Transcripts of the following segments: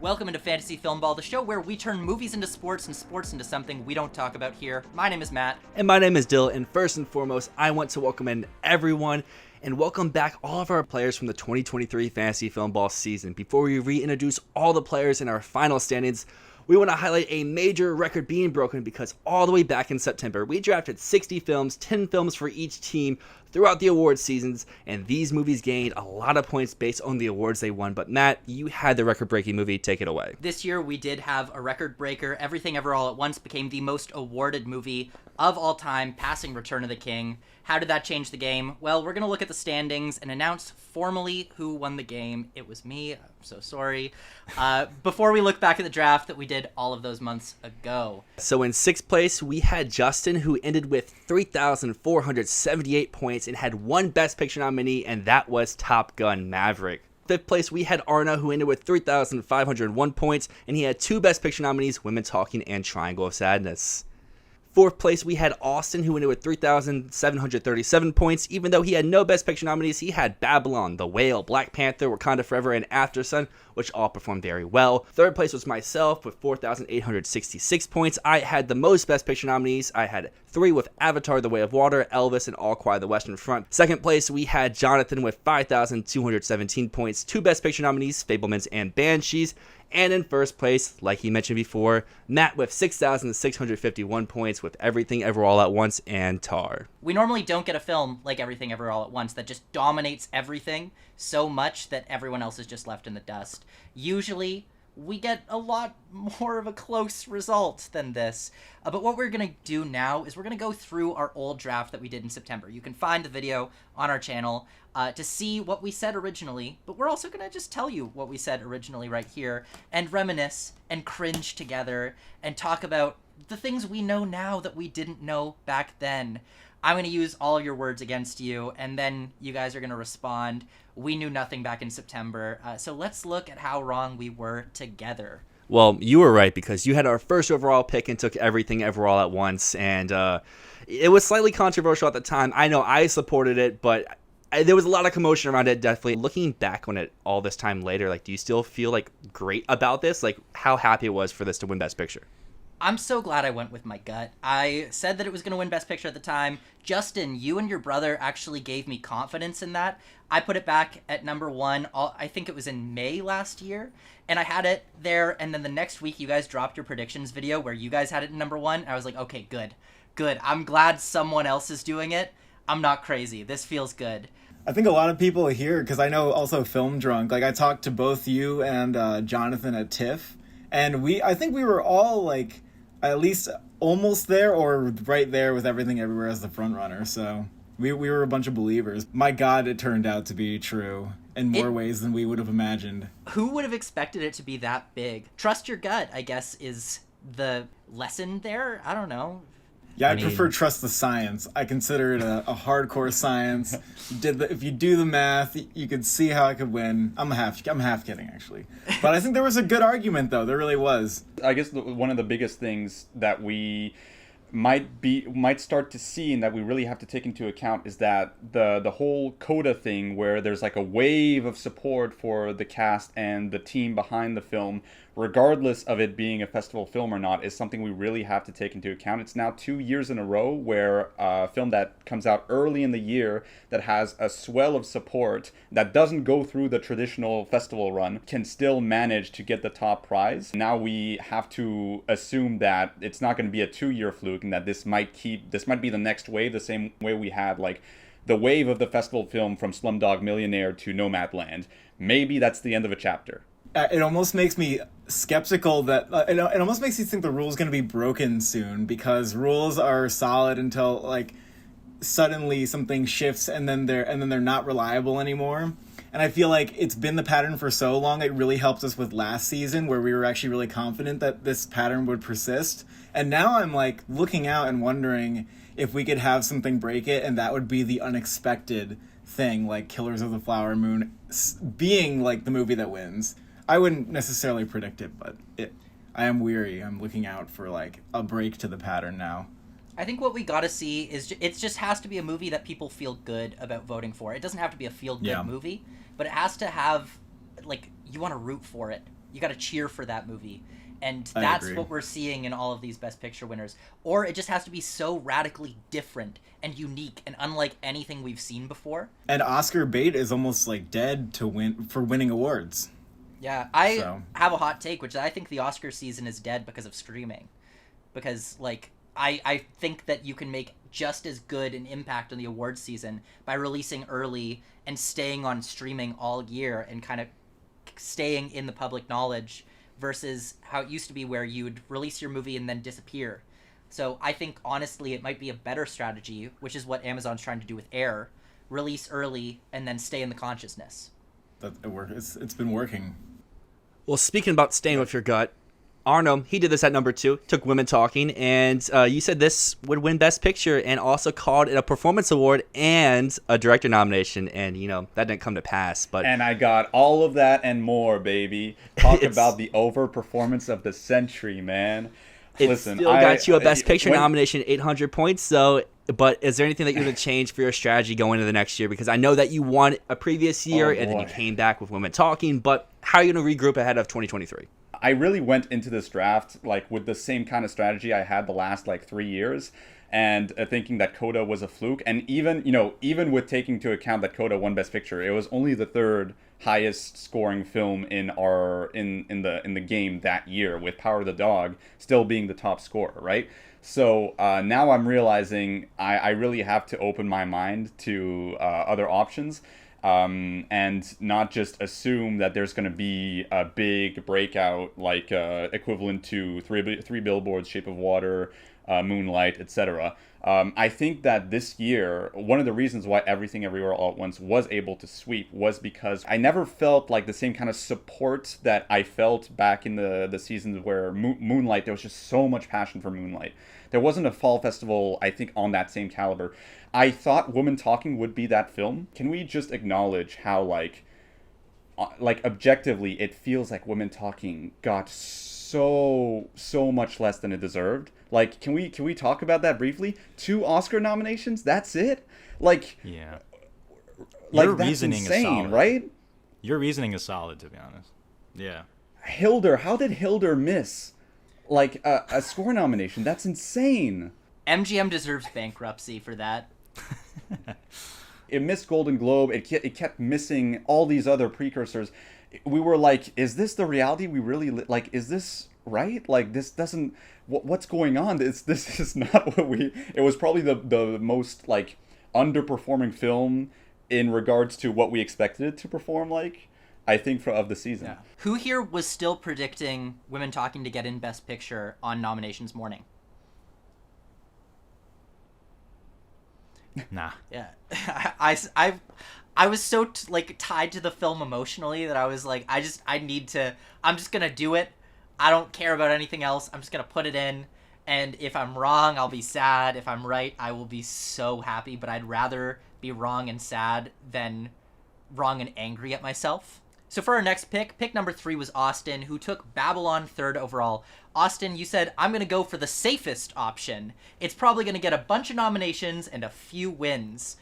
Welcome into Fantasy Filmball, the show where we turn movies into sports and sports into something we don't talk about here. My name is Matt. And my name is Dyl, and first and foremost, I want to welcome in everyone and welcome back all of our players from the 2023 Fantasy Filmball season. Before we reintroduce all the players in our final standings, we want to highlight a major record being broken because all the way back in September, we drafted 60 films, 10 films for each team throughout the awards seasons, and these movies gained a lot of points based on the awards they won. But Matt, you had the record-breaking movie. Take it away. This year, we did have a record breaker. Everything Ever All at Once became the most awarded movie of all time, passing Return of the King. How did that change the game? Well, we're going to look at the standings and announce formally who won the game. It was me. I'm so sorry. Before we look back at the draft that we did all of those months ago. So in sixth place, we had Justin, who ended with 3,478 points and had one Best Picture nominee, and that was Top Gun Maverick. Fifth place, we had Arnaud, who ended with 3,501 points, and he had two Best Picture nominees, Women Talking and Triangle of Sadness. Fourth place, we had Austin, who ended with 3,737 points. Even though he had no Best Picture nominees, he had Babylon, The Whale, Black Panther, Wakanda Forever, and Aftersun, which all performed very well. Third place was myself with 4,866 points. I had the most Best Picture nominees. I had three with Avatar, The Way of Water, Elvis, and All Quiet on the Western Front. Second place, we had Jonathan with 5,217 points. Two Best Picture nominees, Fablemans and Banshees. And in first place, like he mentioned before, Matt with 6,651 points with Everything Ever All at Once and Tar. We normally don't get a film like Everything Ever All at Once that just dominates everything so much that everyone else is just left in the dust. Usually, we get a lot more of a close result than this. But what we're going to do now is we're going to go through our old draft that we did in September. You can find the video on our channel to see what we said originally, but we're also going to just tell you what we said originally right here and reminisce and cringe together and talk about the things we know now that we didn't know back then. I'm going to use all of your words against you, and then you guys are going to respond. We knew nothing back in September, so let's look at how wrong we were together. Well, you were right because you had our first overall pick and took Everything Ever All at Once, and it was slightly controversial at the time. I know I supported it, but there was a lot of commotion around it, definitely. Looking back on it all this time later, like, do you still feel like great about this? Like, how happy it was for this to win Best Picture? I'm so glad I went with my gut. I said that it was going to win Best Picture at the time. Justin, you and your brother actually gave me confidence in that. I put it back at number one, I think it was in May last year, and I had it there, and then the next week you guys dropped your predictions video where you guys had it in number one, and I was like, okay, good. I'm glad someone else is doing it. I'm not crazy. This feels good. I think a lot of people here, because I know also Film Drunk, like I talked to both you and Jonathan at TIFF, and I think we were all like at least almost there or right there with Everything Everywhere as the front runner. So we were a bunch of believers. My God, it turned out to be true in more ways than we would have imagined. Who would have expected it to be that big? Trust your gut, I guess, is the lesson there. I don't know. Yeah, I prefer trust the science. I consider it a hardcore science. If you do the math, you could see how I could win. I'm half kidding, actually. But I think there was a good argument, though. There really was. I guess one of the biggest things that we might start to see and that we really have to take into account is that the whole coda thing, where there's like a wave of support for the cast and the team behind the film, regardless of it being a festival film or not, is something we really have to take into account. It's now 2 years in a row where a film that comes out early in the year that has a swell of support that doesn't go through the traditional festival run can still manage to get the top prize. Now we have to assume that it's not going to be a 2-year fluke and that this might be the next wave, the same way we had like the wave of the festival film from Slumdog Millionaire to Nomadland. Maybe that's the end of a chapter. It almost makes me skeptical that it almost makes you think the rule's going to be broken soon, because rules are solid until like suddenly something shifts and then they're not reliable anymore. And I feel like it's been the pattern for so long. It really helped us with last season, where we were actually really confident that this pattern would persist. And now I'm like looking out and wondering if we could have something break it, and that would be the unexpected thing, like Killers of the Flower Moon being like the movie that wins. I wouldn't necessarily predict it, but I am weary. I'm looking out for like a break to the pattern now. I think what we gotta see is it just has to be a movie that people feel good about voting for. It doesn't have to be a feel-good movie, but it has to have, like, you want to root for it. You got to cheer for that movie. And I that's agree. what we're seeing in all of these Best Picture winners. Or it just has to be so radically different and unique and unlike anything we've seen before. And Oscar bait is almost like dead to winning awards. Yeah, I So. have a hot take, which I think the Oscar season is dead because of streaming. Because, like, I think that you can make just as good an impact on the awards season by releasing early and staying on streaming all year and kind of staying in the public knowledge versus how it used to be where you would release your movie and then disappear. So I think, honestly, it might be a better strategy, which is what Amazon's trying to do with Air. Release early and then stay in the consciousness. It's been working. Well, speaking about staying with your gut, Arnaud, he did this at number 2, took Women Talking, and you said this would win Best Picture and also called it a performance award and a director nomination, and, that didn't come to pass. But And I got all of that and more, baby. Talk It's- about the overperformance of the century, man. it Listen, still got you a Best Picture when- nomination, 800 points, so... But is there anything that you're going to change for your strategy going into the next year? Because I know that you won a previous year, and then you boy. came back with Women Talking, but how are you going to regroup ahead of 2023? I really went into this draft like with the same kind of strategy I had the last 3 years, and thinking that Coda was a fluke. And even with taking into account that Coda won Best Picture, it was only the third highest scoring film in the game that year, with Power of the Dog still being the top scorer, right? So now I'm realizing I really have to open my mind to other options. And not just assume that there's going to be a big breakout equivalent to three Billboards, Shape of Water, Moonlight, etc. I think that this year, one of the reasons why Everything Everywhere All at Once was able to sweep was because I never felt like the same kind of support that I felt back in the seasons where Moonlight, there was just so much passion for Moonlight. There wasn't a fall festival, I think, on that same caliber. I thought Woman Talking would be that film. Can we just acknowledge how, objectively, it feels like Women Talking got so much less than it deserved? Can we talk about that briefly? 2 Oscar nominations? That's it? Yeah. Your That's reasoning is insane, solid. right? Your reasoning is solid, to be honest. Yeah. Hildur, how did Hildur miss a score nomination? That's insane. MGM deserves bankruptcy for that. It missed Golden Globe. It kept missing all these other precursors. We were like, is this the reality we really is this right? This doesn't, what's going on? This is not what it was probably the most underperforming film in regards to what we expected it to perform I think of the season. Yeah. Who here was still predicting Women Talking to get in Best Picture on nominations morning? Nah. Yeah. I was so tied to the film emotionally that I was like, I'm just gonna do it. I don't care about anything else. I'm just gonna put it in, and if I'm wrong, I'll be sad. If I'm right, I will be so happy, but I'd rather be wrong and sad than wrong and angry at myself. So for our next pick number 3 was Austin, who took Babylon 3rd overall. Austin, you said, I'm going to go for the safest option. It's probably going to get a bunch of nominations and a few wins.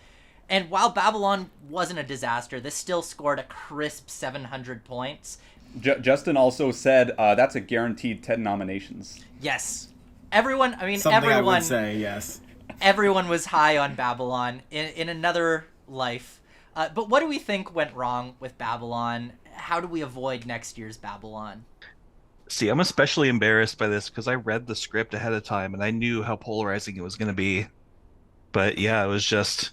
And while Babylon wasn't a disaster, this still scored a crisp 700 points. Justin also said that's a guaranteed 10 nominations. Yes. Everyone, Something I would say, yes. Everyone was high on Babylon in another life. But what do we think went wrong with Babylon? How do we avoid next year's Babylon? See, I'm especially embarrassed by this because I read the script ahead of time and I knew how polarizing it was going to be. But yeah, it was just,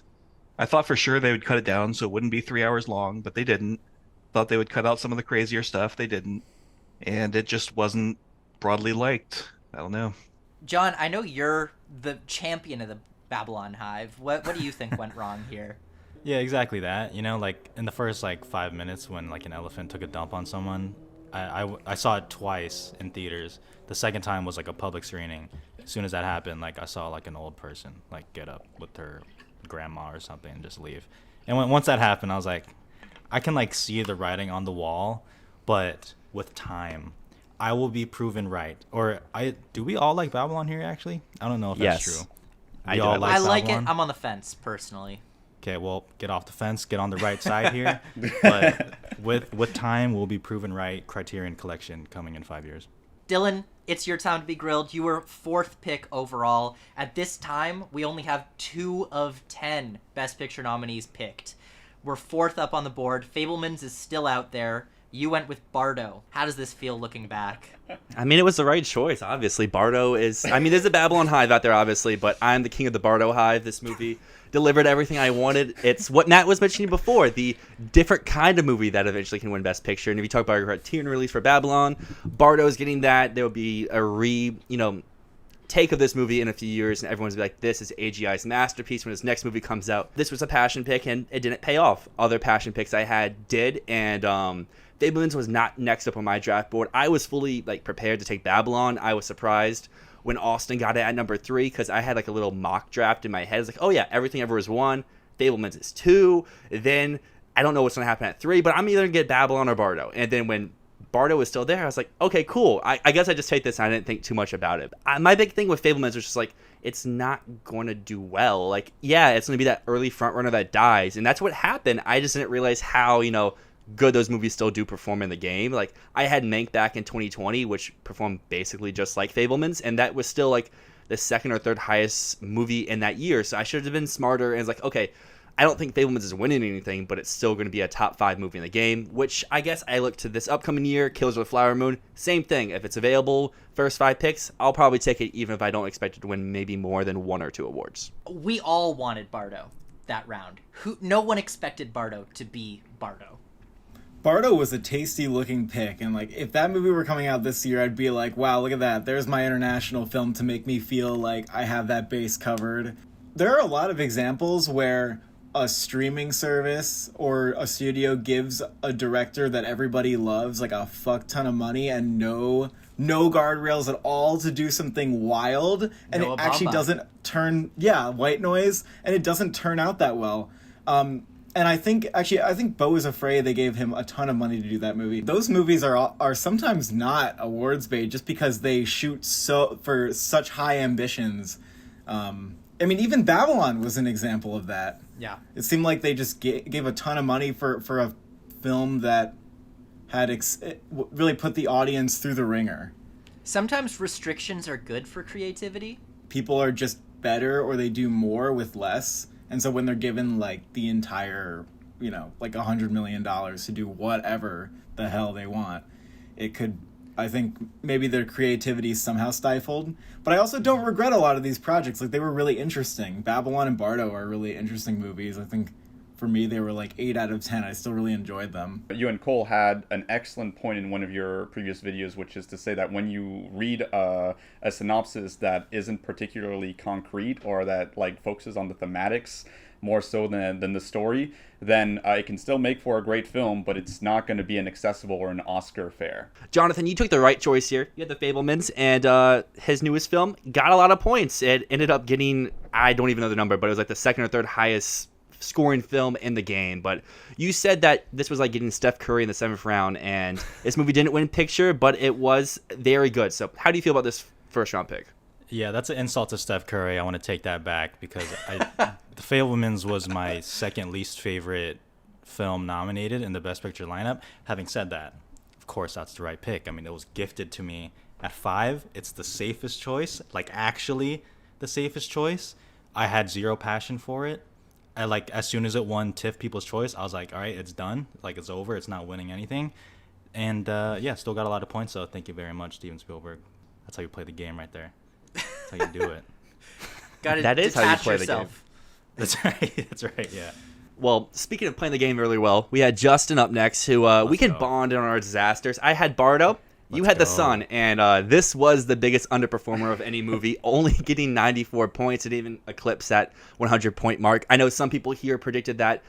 I thought for sure they would cut it down so it wouldn't be 3 hours long, but they didn't. Thought they would cut out some of the crazier stuff. They didn't. And it just wasn't broadly liked. I don't know. John, I know you're the champion of the Babylon Hive. What do you think went wrong here? Yeah, exactly that. In the first 5 minutes when an elephant took a dump on someone, I saw it twice in theaters. The second time was a public screening. As soon as that happened, I saw an old person get up with her grandma or something and just leave. And once that happened, I was like, I can see the writing on the wall, but with time, I will be proven right. Or do we all like Babylon here? Actually, I don't know if that's Yes. true. I We do. all I like it. Babylon? I'm on the fence personally. Okay, well, get off the fence, get on the right side here. But with time, we'll be proven right. Criterion Collection coming in 5 years. Dylan, it's your time to be grilled. You were 4th pick overall. At this time, we only have 2 of 10 Best Picture nominees picked. We're 4th up on the board. Fabelmans is still out there. You went with Bardo. How does this feel looking back? I mean, it was the right choice, obviously. Bardo is... I mean, there's a Babylon Hive out there, obviously, but I'm the king of the Bardo Hive. This movie delivered everything I wanted. It's what Matt was mentioning before, the different kind of movie that eventually can win Best Picture. And if you talk about a Criterion release for Babylon, Bardo's getting that. There will be a take of this movie in a few years, and everyone's be like, this is AGI's masterpiece when his next movie comes out. This was a passion pick, and it didn't pay off. Other passion picks I had did, and Fabelmans was not next up on my draft board. I was fully prepared to take Babylon. I was surprised when Austin got it at number 3 because I had a little mock draft in my head. It's like, oh yeah, Everything Ever is 1, Fabelmans is 2. Then I don't know what's going to happen at 3, but I'm either going to get Babylon or Bardo. And then when Bardo was still there, I was like, okay, cool. I guess I just take this and I didn't think too much about it. My big thing with Fabelmans was just it's not going to do well. Yeah, it's going to be that early front runner that dies. And that's what happened. I just didn't realize how, good those movies still do perform in the game. I had Mank back in 2020, which performed basically just like Fabelmans, and that was still the 2nd or 3rd highest movie in that year. So I should have been smarter and okay, I don't think Fabelmans is winning anything, but it's still going to be a top 5 movie in the game, which I guess I look to this upcoming year, Killers of the Flower Moon, same thing. If it's available, first 5 picks, I'll probably take it even if I don't expect it to win maybe more than 1 or 2 awards. We all wanted Bardo that round. No one expected Bardo to be Bardo. Bardo was a tasty looking pick, and if that movie were coming out this year, I'd be like, wow, look at that. There's my international film to make me feel like I have that base covered. There are a lot of examples where a streaming service or a studio gives a director that everybody loves a fuck ton of money and no guardrails at all to do something wild, and No it actually Obama. doesn't turn white noise, and it doesn't turn out that well. And I think Beau is Afraid they gave him a ton of money to do that movie. Those movies are sometimes not awards bait just because they shoot for such high ambitions. I mean, even Babylon was an example of that. Yeah. It seemed like they just gave a ton of money for a film that had really put the audience through the ringer. Sometimes restrictions are good for creativity. People are just better, or they do more with less. And so when they're given the entire, $100 million to do whatever the hell they want, it could, I think, maybe their creativity is somehow stifled. But I also don't regret a lot of these projects. They were really interesting. Babylon and Bardo are really interesting movies. I think for me, they were 8 out of 10. I still really enjoyed them. You and Cole had an excellent point in one of your previous videos, which is to say that when you read a synopsis that isn't particularly concrete or that focuses on the thematics more so than the story, then it can still make for a great film, but it's not going to be an accessible or an Oscar fare. Jonathan, you took the right choice here. You had the Fabelmans, and his newest film got a lot of points. It ended up getting, I don't even know the number, but it was the 2nd or 3rd highest scoring film in the game. But you said that this was getting Steph Curry in the 7th round, and this movie didn't win picture, but it was very good. So how do you feel about this first round pick? Yeah, that's an insult to Steph Curry. I want to take that back because The Fabelmans was my 2nd least favorite film nominated in the Best Picture lineup. Having said that, of course, that's the right pick. I mean, it was gifted to me at 5. It's the safest choice, actually the safest choice. I had zero passion for it. As soon as it won TIFF People's Choice, I was like, all right, it's done. It's over. It's not winning anything. And still got a lot of points. So thank you very much, Steven Spielberg. That's how you play the game right there. That's how you do it. Gotta That is how you detach play yourself. That's right. That's right. Yeah. Well, speaking of playing the game really well, we had Justin up next, who we can go. bond on our disasters. I had Bardo. You Let's had The go. Sun, and this was the biggest underperformer of any movie, only getting 94 points. It even eclipsed that 100-point mark. I know some people here predicted that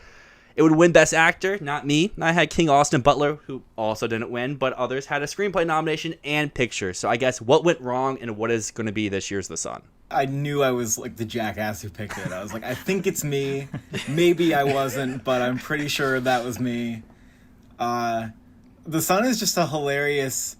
it would win Best Actor, not me. I had King Austin Butler, who also didn't win, but others had a screenplay nomination and picture. So I guess what went wrong and what is going to be this year's The Sun? I knew I was the jackass who picked it. I was I think it's me. Maybe I wasn't, but I'm pretty sure that was me. The Sun is just a hilarious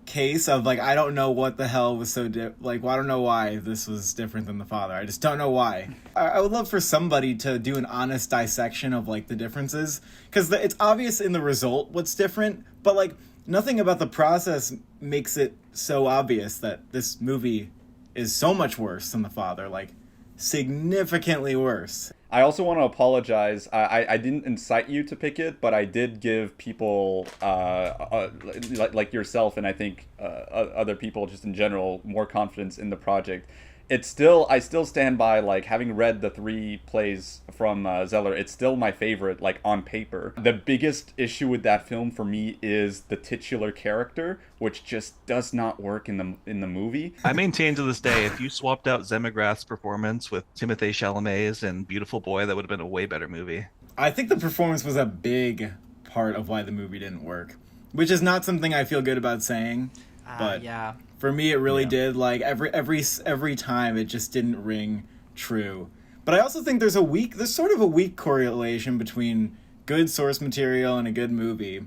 case of like I don't know what the hell was so like well, I don't know why this was different than The Father. I just don't know why. I would love for somebody to do an honest dissection of like the differences, because it's obvious in the result what's different, but like nothing about the process makes it so obvious that this movie is so much worse than The Father, like significantly worse. I also want to apologize. I didn't incite you to pick it, but I did give people, like yourself, and I think other people just in general, more confidence in the project. I still stand by, like, having read the 3 plays from Zeller, it's still my favorite, like, on paper. The biggest issue with that film for me is the titular character, which just does not work in the movie. I maintain to this day, if you swapped out Zemegrath's performance with Timothée Chalamet's and Beautiful Boy, that would have been a way better movie. I think the performance was a big part of why the movie didn't work, which is not something I feel good about saying, but yeah. For me, it really did. Like every time, it just didn't ring true. But I also think there's sort of a weak correlation between good source material and a good movie,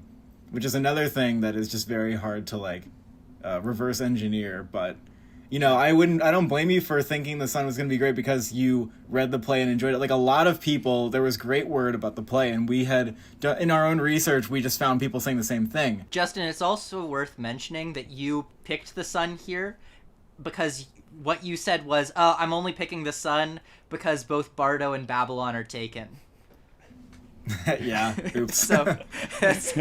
which is another thing that is just very hard to like reverse engineer. But you know, I don't blame you for thinking The Sun was going to be great because you read the play and enjoyed it. Like a lot of people, there was great word about the play, and we had in our own research, we just found people saying the same thing. Justin, it's also worth mentioning that you picked The Sun here because what you said was, I'm only picking The Sun because both Bardo and Babylon are taken. Yeah. Oops. So that's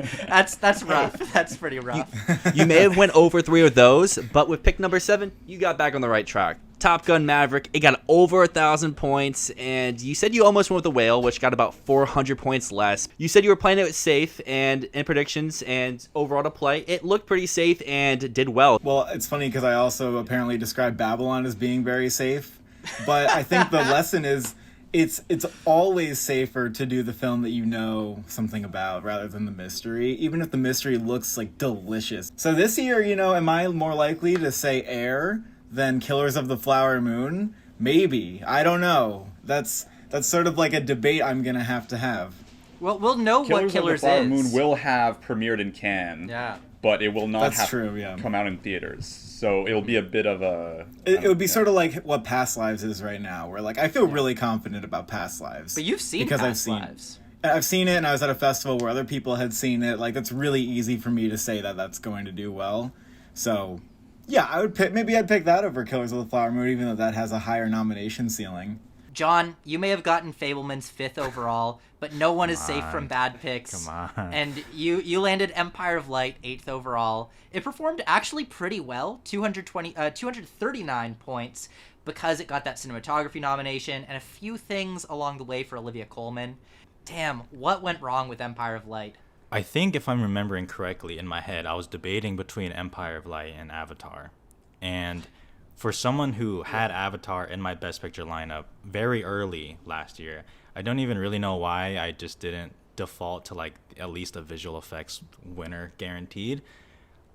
rough. That's pretty rough. You may have went over 3 of those, but with pick number 7, you got back on the right track. Top Gun Maverick, it got over 1,000 points, and you said you almost went with The Whale, which got about 400 points less. You said you were playing it safe, and in predictions and overall to play, it looked pretty safe and did well. Well, it's funny because I also apparently described Babylon as being very safe, but I think the lesson is it's always safer to do the film that you know something about rather than the mystery, even if the mystery looks like delicious. So this year, you know, am I more likely to say Air than Killers of the Flower Moon? Maybe. I don't know. That's sort of like a debate I'm gonna have. Well, we'll know what Killers of the Flower is. Moon will have premiered in Cannes. Yeah. But it will not come out in theaters. So it'll be a bit of a... It would be sort of like what Past Lives is right now, where like I feel really confident about Past Lives. But you've seen Past Lives. I've seen it, and I was at a festival where other people had seen it. Like, it's really easy for me to say that that's going to do well. So, yeah, I'd pick that over Killers of the Flower Moon, even though that has a higher nomination ceiling. John, you may have gotten Fableman's 5th overall, but no one is safe from bad picks. Come on. And you landed Empire of Light 8th overall. It performed actually pretty well, 239 points, because it got that cinematography nomination and a few things along the way for Olivia Colman. Damn, what went wrong with Empire of Light? I think if I'm remembering correctly in my head, I was debating between Empire of Light and Avatar. And for someone who had Avatar in my Best Picture lineup very early last year, I don't even really know why I just didn't default to like at least a visual effects winner guaranteed.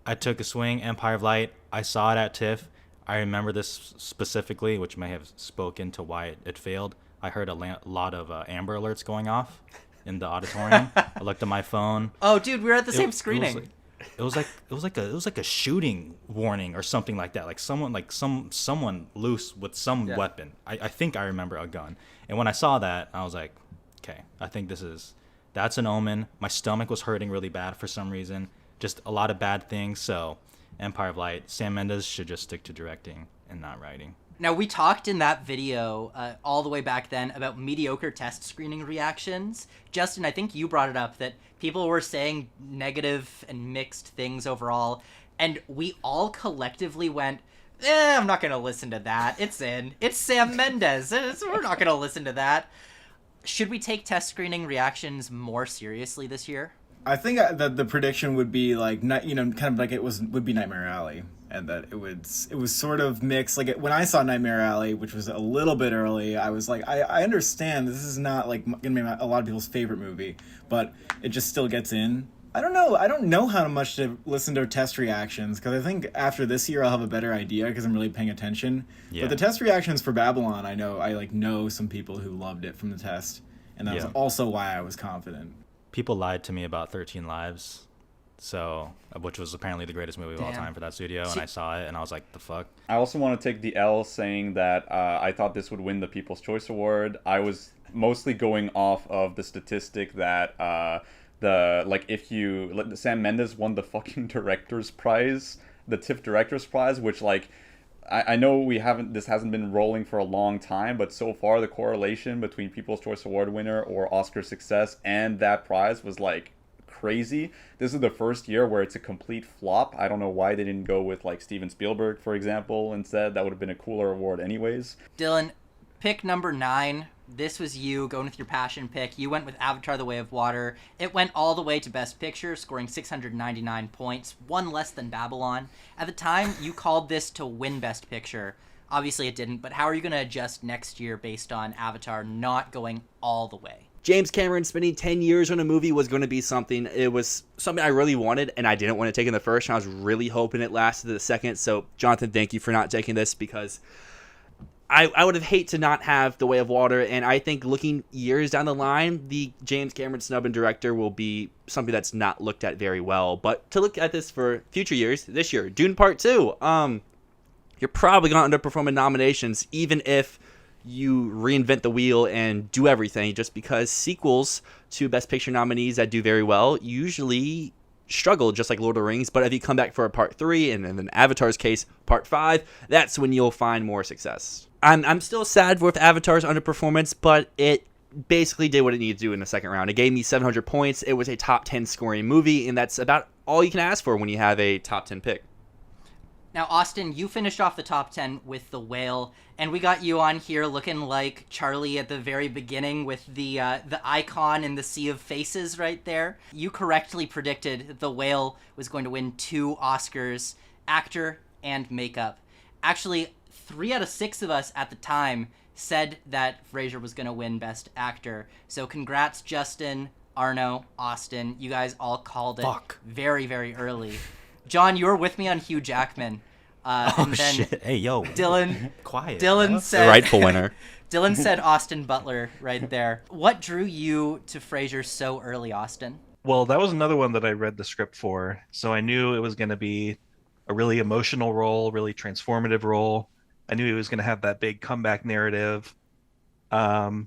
I took a swing, Empire of Light. I saw it at TIFF. I remember this specifically, which may have spoken to why it failed. I heard a lot of Amber Alerts going off in the auditorium. I looked at my phone. Oh, dude, we were at the same screening. It was like a shooting warning or something like that. Like someone loose with some weapon. I think I remember a gun. And when I saw that, I was like, okay, I think that's an omen. My stomach was hurting really bad for some reason. Just a lot of bad things. So Empire of Light, Sam Mendes should just stick to directing and not writing. Now, we talked in that video all the way back then about mediocre test screening reactions. Justin, I think you brought it up that people were saying negative and mixed things overall, and we all collectively went, I'm not going to listen to that. It's Sam Mendes. We're not going to listen to that. Should we take test screening reactions more seriously this year? I think that the prediction would be like, kind of like would be Nightmare Alley. And that it was sort of mixed. Like when I saw Nightmare Alley, which was a little bit early, I was like, I understand this is not like gonna be a lot of people's favorite movie, but it just still gets in. I don't know how much to listen to test reactions, because I think after this year I'll have a better idea because I'm really paying attention. Yeah. But the test reactions for Babylon, I know some people who loved it from the test, and that was also why I was confident. People lied to me about 13 Lives. So, which was apparently the greatest movie of all Damn. time for that studio, and I saw it and I was like, the fuck. I also want to take the L saying that I thought this would win the People's Choice Award. I was mostly going off of the statistic that Sam Mendes won the fucking director's prize, the TIFF director's prize, which like I know this hasn't been rolling for a long time, but so far the correlation between People's Choice Award winner or Oscar success and that prize was like crazy. This is the first year where it's a complete flop. I don't know why they didn't go with like Steven Spielberg, for example, instead. That would have been a cooler award anyways. Dylan, pick number 9. This was you going with your passion pick. You went with Avatar: The Way of Water. It went all the way to Best Picture, scoring 699 points, one less than Babylon. At the time, you called this to win Best Picture. Obviously it didn't, but how are you going to adjust next year based on Avatar not going all the way? James Cameron spending 10 years on a movie was going to be something. It was something I really wanted, and I didn't want to take in the first, and I was really hoping it lasted the second. So, Jonathan, thank you for not taking this, because I would have hated to not have The Way of Water, and I think looking years down the line, the James Cameron snub and director will be something that's not looked at very well. But to look at this for future years, this year, Dune Part 2, you're probably going to underperform in nominations, even if you reinvent the wheel and do everything, just because sequels to Best Picture nominees that do very well usually struggle, just like Lord of the Rings. But if you come back for a Part 3, and in Avatar's case, Part 5, that's when you'll find more success. I'm still sad with Avatar's underperformance, but it basically did what it needed to do in the second round. It gave me 700 points. It was a top 10 scoring movie, and that's about all you can ask for when you have a top 10 pick. Now, Austin, you finished off the top 10 with The Whale, and we got you on here looking like Charlie at the very beginning with the icon in the sea of faces right there. You correctly predicted The Whale was going to win 2 Oscars, actor and makeup. Actually, 3 out of 6 of us at the time said that Fraser was going to win Best Actor. So congrats, Justin, Arnaud, Austin. You guys all called it very, very early. John, you were with me on Hugh Jackman. And then Shit. Hey, yo. Dylan, Quiet. Dylan said, The rightful winner. Dylan said Austin Butler right there. What drew you to Fraser so early, Austin? Well, that was another one that I read the script for, so I knew it was going to be a really emotional role, really transformative role. I knew he was going to have that big comeback narrative. And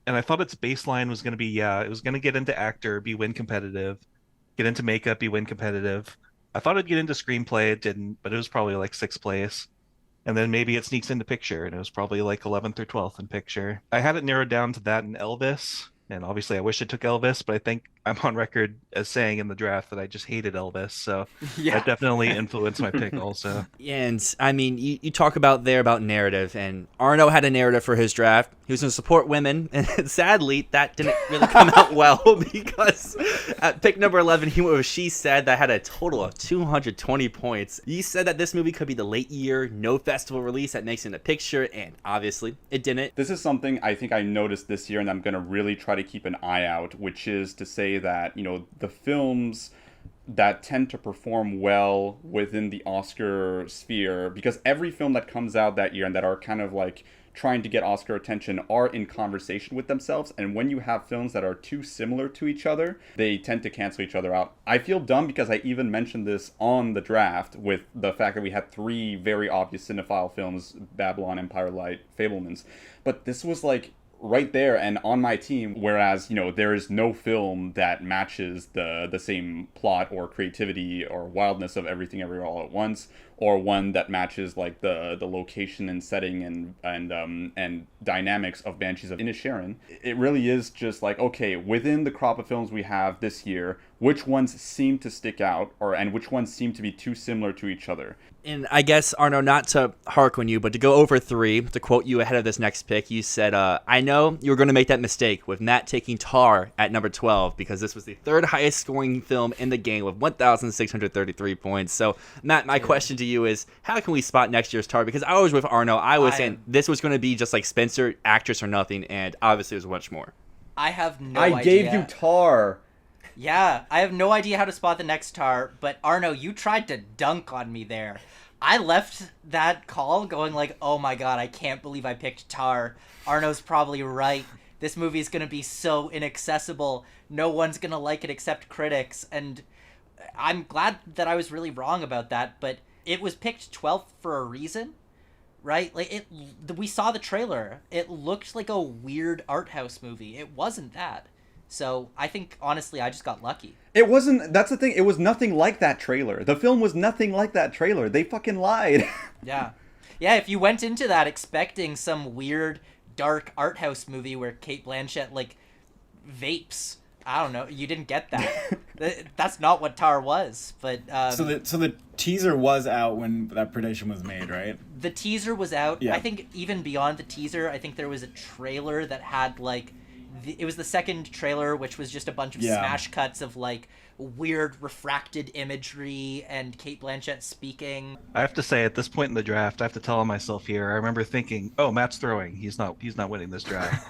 I thought its baseline was going to be, it was going to get into actor, be win competitive, get into makeup, be win competitive. I thought it'd get into screenplay, it didn't, but it was probably like 6th place. And then maybe it sneaks into picture, and it was probably like 11th or 12th in picture. I had it narrowed down to that and Elvis, and obviously I wish it took Elvis, but I think I'm on record as saying in the draft that I just hated Elvis, so that definitely influenced my pick also. And, I mean, you talk about narrative, and Arnaud had a narrative for his draft. He was going to support women, and sadly, that didn't really come out well, because at pick number 11, he went with She Said, that had a total of 220 points. He said that this movie could be the late year, no festival release that makes it in a picture, and obviously, it didn't. This is something I think I noticed this year, and I'm going to really try to keep an eye out, which is to say that, you know, the films that tend to perform well within the Oscar sphere, because every film that comes out that year and that are kind of like trying to get Oscar attention are in conversation with themselves, and when you have films that are too similar to each other, they tend to cancel each other out. I feel dumb because I even mentioned this on the draft with the fact that we had 3 very obvious cinephile films, Babylon, Empire Light, Fablemans, but this was like right there and on my team, whereas, you know, there is no film that matches the same plot or creativity or wildness of Everything Everywhere All at Once, or one that matches like the location and setting and dynamics of Banshees of Inisherin. It really is just like, okay, within the crop of films we have this year, which ones seem to stick out, and which ones seem to be too similar to each other. And I guess, Arnaud, not to hark on you, but to go over 3, to quote you ahead of this next pick, you said, I know you were going to make that mistake with Matt taking Tar at number 12, because this was the 3rd highest scoring film in the game with 1,633 points. So, Matt, my question to you is, how can we spot next year's Tar? Because I was with Arnaud, I was saying this was going to be just like Spencer, actress or nothing, and obviously it was much more. I have no idea. I gave you Tar. Yeah, I have no idea how to spot the next Tar, but Arnaud, you tried to dunk on me there. I left that call going like, oh my god, I can't believe I picked Tar. Arnaud's probably right. This movie is going to be so inaccessible. No one's going to like it except critics. And I'm glad that I was really wrong about that, but it was picked 12th for a reason, right? Like we saw the trailer. It looked like a weird art house movie. It wasn't that. So I think honestly, I just got lucky. It wasn't. That's the thing. It was nothing like that trailer. The film was nothing like that trailer. They fucking lied. Yeah. Yeah, if you went into that expecting some weird, dark art house movie where Cate Blanchett, like, vapes, I don't know, you didn't get that. That's not what Tar was, but... So the teaser was out when that prediction was made, right? The teaser was out. Yeah. I think even beyond the teaser, I think there was a trailer that had, like... it was the second trailer, which was just a bunch of smash cuts of, like, weird refracted imagery and Cate Blanchett speaking. I have to say, at this point in the draft, I have to tell myself here. I remember thinking, "Oh, Matt's throwing. He's not winning this draft."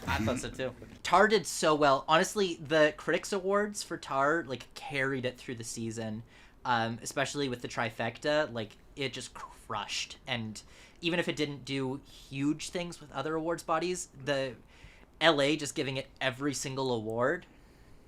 I thought so too. Tar did so well. Honestly, the Critics Awards for Tar, like, carried it through the season, especially with the trifecta. Like, it just crushed. And even if it didn't do huge things with other awards bodies, the LA just giving it every single award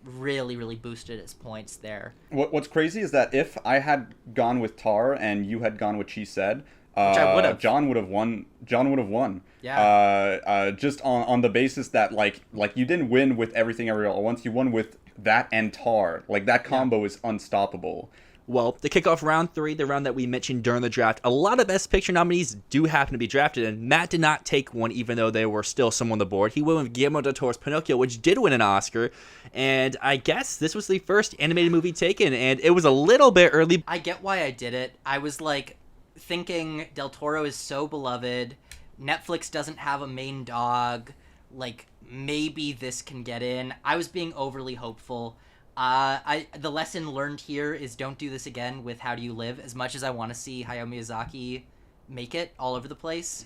really, really boosted its points there. What's crazy is that if I had gone with Tar and you had gone with She Said, Which I would've. John would have won. John would have won. Yeah. Just on the basis that like you didn't win with Everything Everywhere All at Once. You won with that and Tar. Like, that combo is unstoppable. Well, to kick off round 3, the round that we mentioned during the draft, a lot of Best Picture nominees do happen to be drafted, and Matt did not take one, even though there were still some on the board. He went with Guillermo del Toro's Pinocchio, which did win an Oscar, and I guess this was the first animated movie taken, and it was a little bit early. I get why I did it. I was, like, thinking Del Toro is so beloved. Netflix doesn't have a main dog. Like, maybe this can get in. I was being overly hopeful. The lesson learned here is don't do this again with How Do You Live. As much as I want to see Hayao Miyazaki make it all over the place,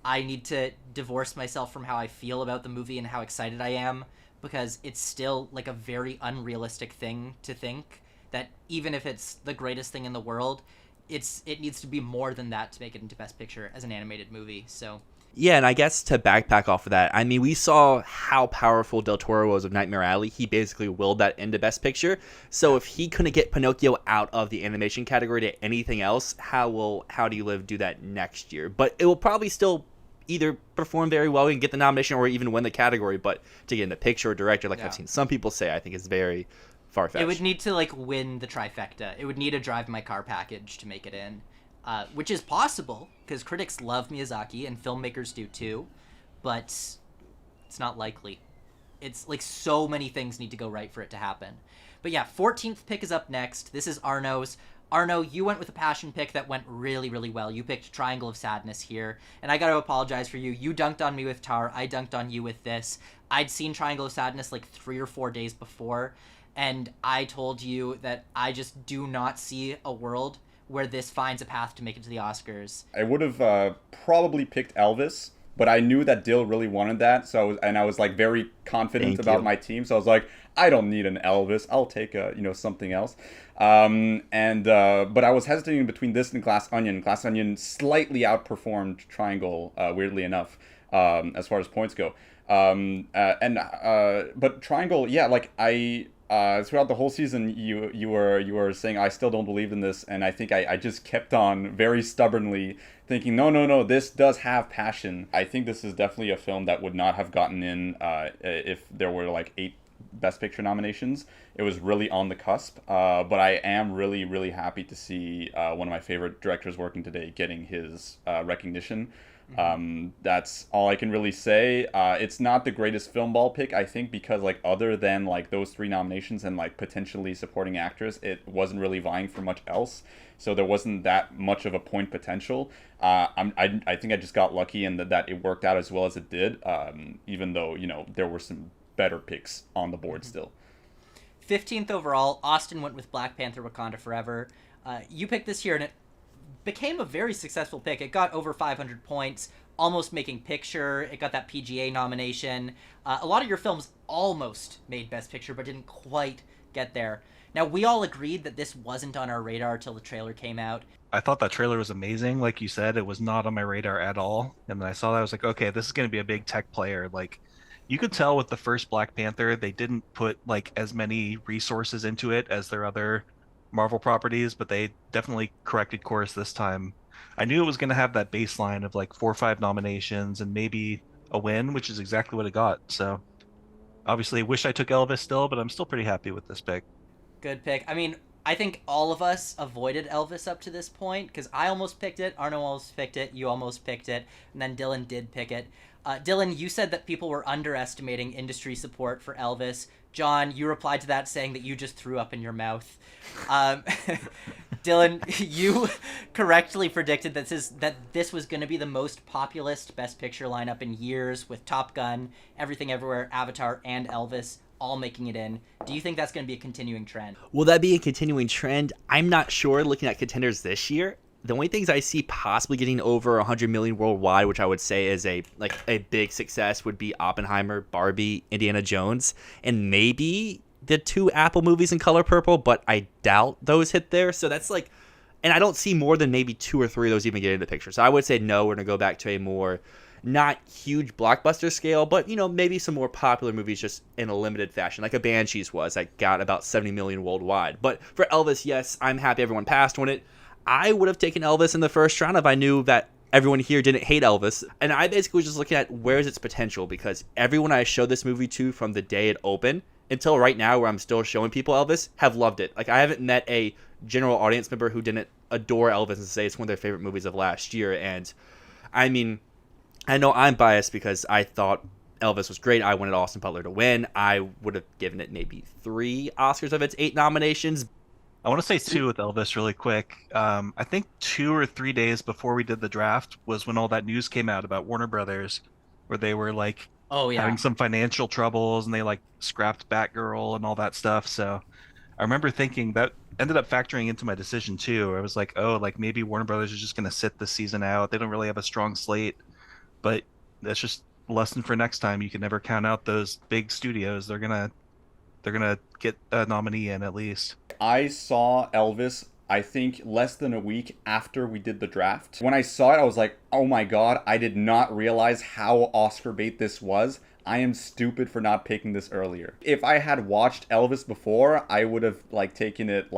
I need to divorce myself from how I feel about the movie and how excited I am, because it's still, like, a very unrealistic thing to think that even if it's the greatest thing in the world, it needs to be more than that to make it into Best Picture as an animated movie. So Yeah, and I guess to backpack off of that, I mean, we saw how powerful Del Toro was with Nightmare Alley. He basically willed that into Best Picture. So if he couldn't get Pinocchio out of the animation category to anything else, how will How Do You Live do that next year? But it will probably still either perform very well and get the nomination or even win the category. But to get into picture or director, like I've seen some people say, I think is very far-fetched. it would need to, like, win the trifecta. It would need a Drive My Car package to make it in. Which is possible, because critics love Miyazaki, and filmmakers do too, but it's not likely. It's, like, so many things need to go right for it to happen. But yeah, 14th pick is up next. This is Arnaud's. Arnaud, you went with a passion pick that went really, really well. You picked Triangle of Sadness here, and I gotta apologize for you. You dunked on me with Tar, I dunked on you with this. I'd seen Triangle of Sadness, like, 3 or 4 days before, and I told you that I just do not see a world where this finds a path to make it to the Oscars. I would have probably picked Elvis, but I knew that Dyl really wanted that, so I was like very confident about my team. So I was like, I don't need an Elvis. I'll take something else. But I was hesitating between this and Glass Onion. Glass Onion slightly outperformed Triangle, weirdly enough, as far as points go. But Triangle, yeah, like throughout the whole season, you were saying I still don't believe in this, and I think I just kept on very stubbornly thinking no, this does have passion. I think this is definitely a film that would not have gotten in if there were like 8 Best Picture nominations. It was really on the cusp, but I am really, really happy to see one of my favorite directors working today getting his recognition. That's all I can really say. It's not the greatest film ball pick, I think, because like other than like those 3 nominations and like potentially supporting actors, it wasn't really vying for much else. So there wasn't that much of a point potential. I think I just got lucky in that it worked out as well as it did, even though there were some better picks on the board still. 15th overall, Austin went with Black Panther: Wakanda Forever. You picked this year, and it became a very successful pick. It got over 500 points, almost making picture. It got that PGA nomination. A lot of your films almost made Best Picture, but didn't quite get there. Now, we all agreed that this wasn't on our radar till the trailer came out. I thought that trailer was amazing. Like you said, it was not on my radar at all. And then I saw that, I was like, okay, this is going to be a big tech player. Like, you could tell with the first Black Panther, they didn't put like as many resources into it as their other Marvel properties, but they definitely corrected course this time. I knew it was going to have that baseline of like 4 or 5 nominations and maybe a win, which is exactly what it got. So obviously, wish I took Elvis still, but I'm still pretty happy with this pick. Good pick. I mean, I think all of us avoided Elvis up to this point because I almost picked it, Arnaud almost picked it, you almost picked it, and then Dylan did pick it. Dylan, you said that people were underestimating industry support for Elvis. John, you replied to that saying that you just threw up in your mouth. Dylan, you correctly predicted that this was going to be the most populist Best Picture lineup in years, with Top Gun, Everything Everywhere, Avatar, and Elvis all making it in. Do you think that's going to be a continuing trend? Will that be a continuing trend? I'm not sure. Looking at contenders this year, the only things I see possibly getting over 100 million worldwide, which I would say is a big success, would be Oppenheimer, Barbie, Indiana Jones, and maybe the 2 Apple movies in color purple, but I doubt those hit there. So that's like, and I don't see more than maybe 2 or 3 of those even get into the picture. So I would say no, we're going to go back to a more not huge blockbuster scale, but maybe some more popular movies just in a limited fashion, like a Banshees was, that got about 70 million worldwide. But for Elvis, yes, I'm happy everyone passed on it. I would have taken Elvis in the first round if I knew that everyone here didn't hate Elvis. And I basically was just looking at where's its potential, because everyone I showed this movie to from the day it opened until right now, where I'm still showing people Elvis, have loved it. Like, I haven't met a general audience member who didn't adore Elvis and say it's one of their favorite movies of last year. And I mean, I know I'm biased because I thought Elvis was great. I wanted Austin Butler to win. I would have given it maybe 3 Oscars of its 8 nominations. I want to say 2 with Elvis really quick. I think 2 or 3 days before we did the draft was when all that news came out about Warner Brothers, where they were like having some financial troubles and they like scrapped Batgirl and all that stuff. So I remember thinking that ended up factoring into my decision too. I was like, oh, like maybe Warner Brothers is just going to sit this season out. They don't really have a strong slate, but that's just a lesson for next time. You can never count out those big studios. They're gonna get a nominee in at least. I saw Elvis, I think, less than a week after we did the draft. When I saw it, I was like, oh my god, I did not realize how Oscar bait this was. I am stupid for not picking this earlier. If I had watched Elvis before, I would have taken it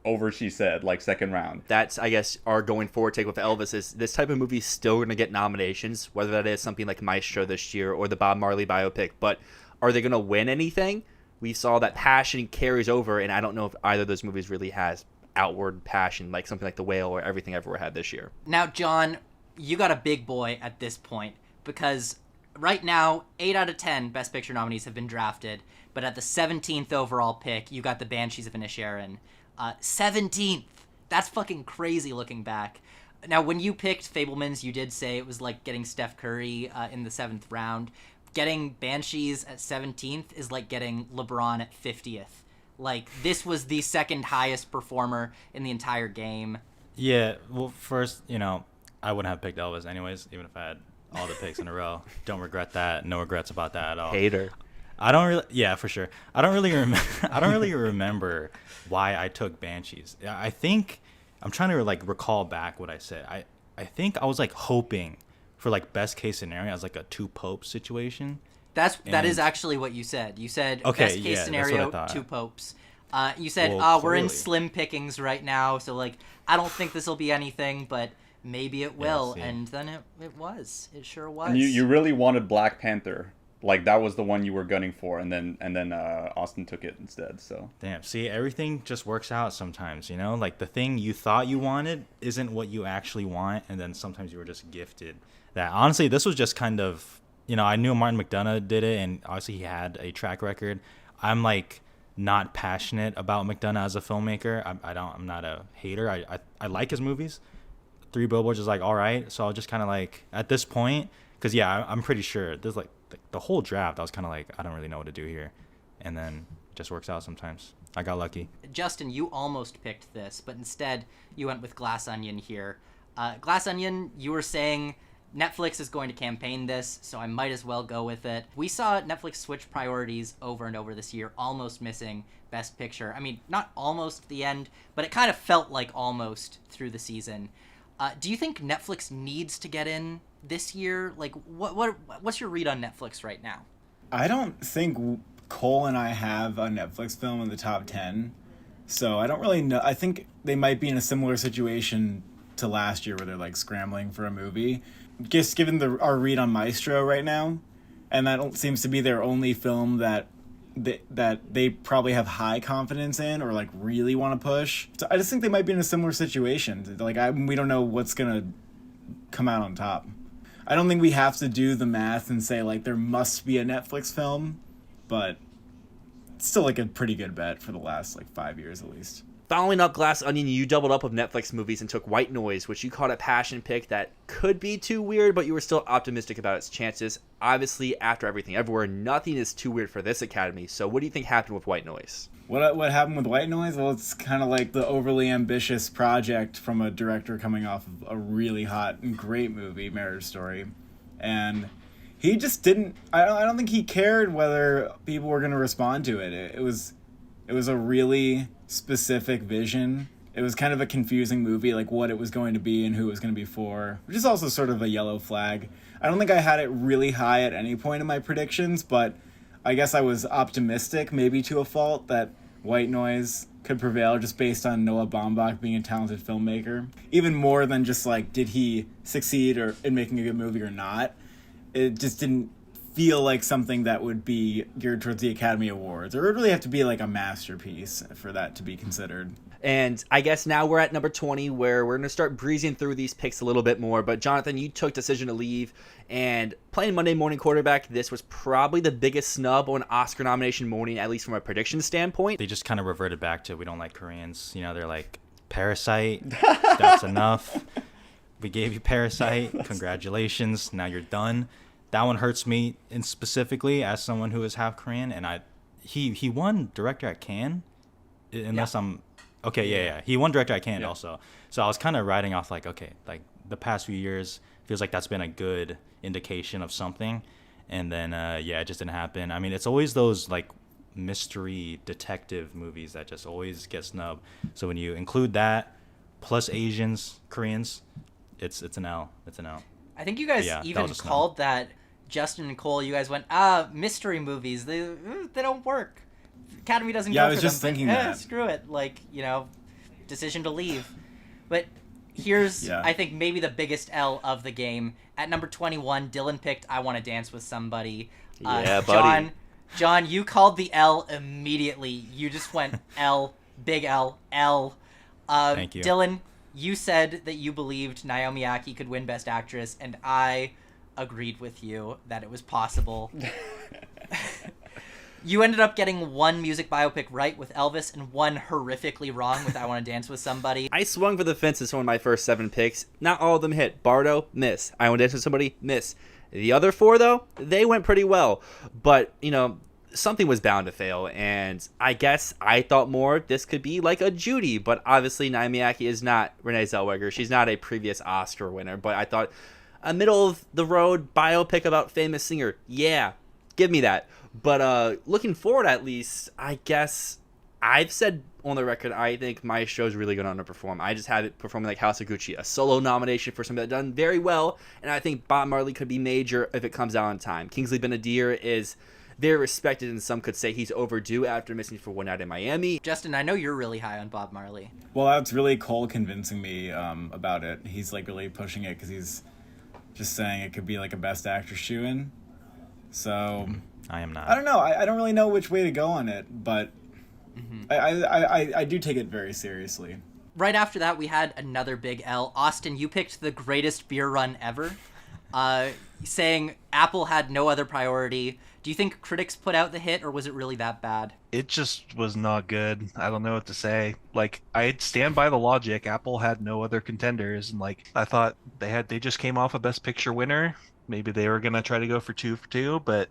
over, she said, second round. That's, I guess, our going forward take with Elvis is this type of movie is still going to get nominations, whether that is something like Maestro this year or the Bob Marley biopic, but are they going to win anything? We saw that passion carries over, and I don't know if either of those movies really has outward passion, like something like The Whale or Everything Everywhere had this year. Now, John, you got a big boy at this point, because right now, 8 out of 10 Best Picture nominees have been drafted, but at the 17th overall pick, you got the Banshees of Inisherin. 17th! That's fucking crazy looking back. Now, when you picked Fabelmans, you did say it was like getting Steph Curry in the 7th round. Getting Banshees at 17th is like getting LeBron at 50th. Like, this was the second highest performer in the entire game. Yeah, well, first, I wouldn't have picked Elvis anyways, even if I had all the picks in a row. Don't regret that. No regrets about that at all. Hater. I don't really, yeah, for sure. I don't really remember why I took Banshees. I think I'm trying to recall back what I said. I think I was hoping for best case scenario as a 2 popes situation. That is actually what you said. You said best case scenario 2 popes. You said we're in slim pickings right now, so I don't think this will be anything, but maybe it will. And then it was. It sure was. And you really wanted Black Panther. That was the one you were gunning for, and then Austin took it instead. So damn, see, everything just works out sometimes, the thing you thought you wanted isn't what you actually want, and then sometimes you were just gifted that. Honestly, this was just kind of, I knew Martin McDonagh did it, and obviously he had a track record. I'm not passionate about McDonagh as a filmmaker. I'm not a hater. I like his movies. 3 Billboards is all right, so I'll just kind of at this point, because I'm pretty sure there's the whole draft, I was kind of I don't really know what to do here. And then it just works out sometimes. I got lucky. Justin, you almost picked this, but instead you went with Glass Onion here. Glass Onion, you were saying Netflix is going to campaign this, so I might as well go with it. We saw Netflix switch priorities over and over this year, almost missing Best Picture. I mean, not almost the end, but it kind of felt like almost through the season. Do you think Netflix needs to get in this year? What's your read on Netflix right now? I don't think Cole and I have a Netflix film in the top 10, so I don't really know. I think they might be in a similar situation to last year where they're like scrambling for a movie. Just given our read on Maestro right now, and that seems to be their only film that they probably have high confidence in or like really want to push. So I just think they might be in a similar situation. Like we don't know what's gonna come out on top. I don't think we have to do the math and say like there must be a Netflix film, but it's still like a pretty good bet for the last like 5 years at least. Following up Glass Onion, you doubled up with Netflix movies and took White Noise, which you called a passion pick that could be too weird, but you were still optimistic about its chances. Obviously, after Everything Everywhere, nothing is too weird for this Academy. So what do you think happened with White Noise? What happened with White Noise? Well, it's kind of like the overly ambitious project from a director coming off of a really hot and great movie, Marriage Story. And he just didn't... I don't think he cared whether people were going to respond to it. It was a really specific vision. It was kind of a confusing movie, like what it was going to be and who it was going to be for, which is also sort of a yellow flag. I don't think I had it really high at any point in my predictions, but I guess I was optimistic, maybe to a fault, that White Noise could prevail just based on Noah Baumbach being a talented filmmaker. Even more than just like, did he succeed in making a good movie or not? It just didn't feel like something that would be geared towards the Academy Awards. Or it would really have to be like a masterpiece for that to be considered. And I guess now we're at number 20 where we're going to start breezing through these picks a little bit more. But Jonathan, you took Decision to Leave, and playing Monday Morning Quarterback, this was probably the biggest snub on Oscar nomination morning, at least from a prediction standpoint. They just kind of reverted back to, we don't like Koreans. You know, they're like, Parasite, that's enough. We gave you Parasite, congratulations, now you're done. That one hurts me, and specifically as someone who is half Korean, and he won director at Cannes, unless I'm... Okay, yeah. He won director at Cannes also. So I was kind of riding off like, okay, like the past few years feels like that's been a good indication of something. And then, it just didn't happen. I mean, it's always those like mystery detective movies that just always get snubbed. So when you include that, plus Asians, Koreans, it's an L. It's an L. I think you guys even called that, Justin and Cole, you guys went, mystery movies, they don't work. Academy doesn't go for them. Yeah, I was just thinking that. Screw it. Like, Decision to Leave. But here's, I think, maybe the biggest L of the game. At number 21, Dylan picked I Want to Dance with Somebody. Yeah, buddy. John, you called the L immediately. You just went L, big L, L. Thank you. Dylan, you said that you believed Naomi Ackie could win Best Actress, and I agreed with you that it was possible. You ended up getting one music biopic right with Elvis and one horrifically wrong with I Want to Dance with Somebody. I swung for the fences on my first 7 picks. Not all of them hit. Bardo, miss. I Want to Dance with Somebody, miss. The other 4, though, they went pretty well. But, something was bound to fail. And I guess I thought more this could be like a Judy. But obviously, Naomi Ackie is not Renee Zellweger. She's not a previous Oscar winner. But I thought a middle-of-the-road biopic about famous singer, yeah, give me that. But looking forward, at least, I guess I've said on the record I think my show's really going to underperform. I just have it performing like House of Gucci, a solo nomination for something that's done very well, and I think Bob Marley could be major if it comes out on time. Kingsley Ben-Adir is very respected, and some could say he's overdue after missing for One Night in Miami. Justin, I know you're really high on Bob Marley. Well, that's really Cole convincing me about it. He's like really pushing it because he's just saying it could be like a Best Actor shoe-in. So... I am not. I don't know. I don't really know which way to go on it, but I do take it very seriously. Right after that, we had another big L. Austin, you picked the greatest beer run ever, saying Apple had no other priority. Do you think critics put out the hit, or was it really that bad? It just was not good. I don't know what to say. Like, I stand by the logic. Apple had no other contenders, and like I thought they just came off a Best Picture winner. Maybe they were gonna try to go for 2 for 2, but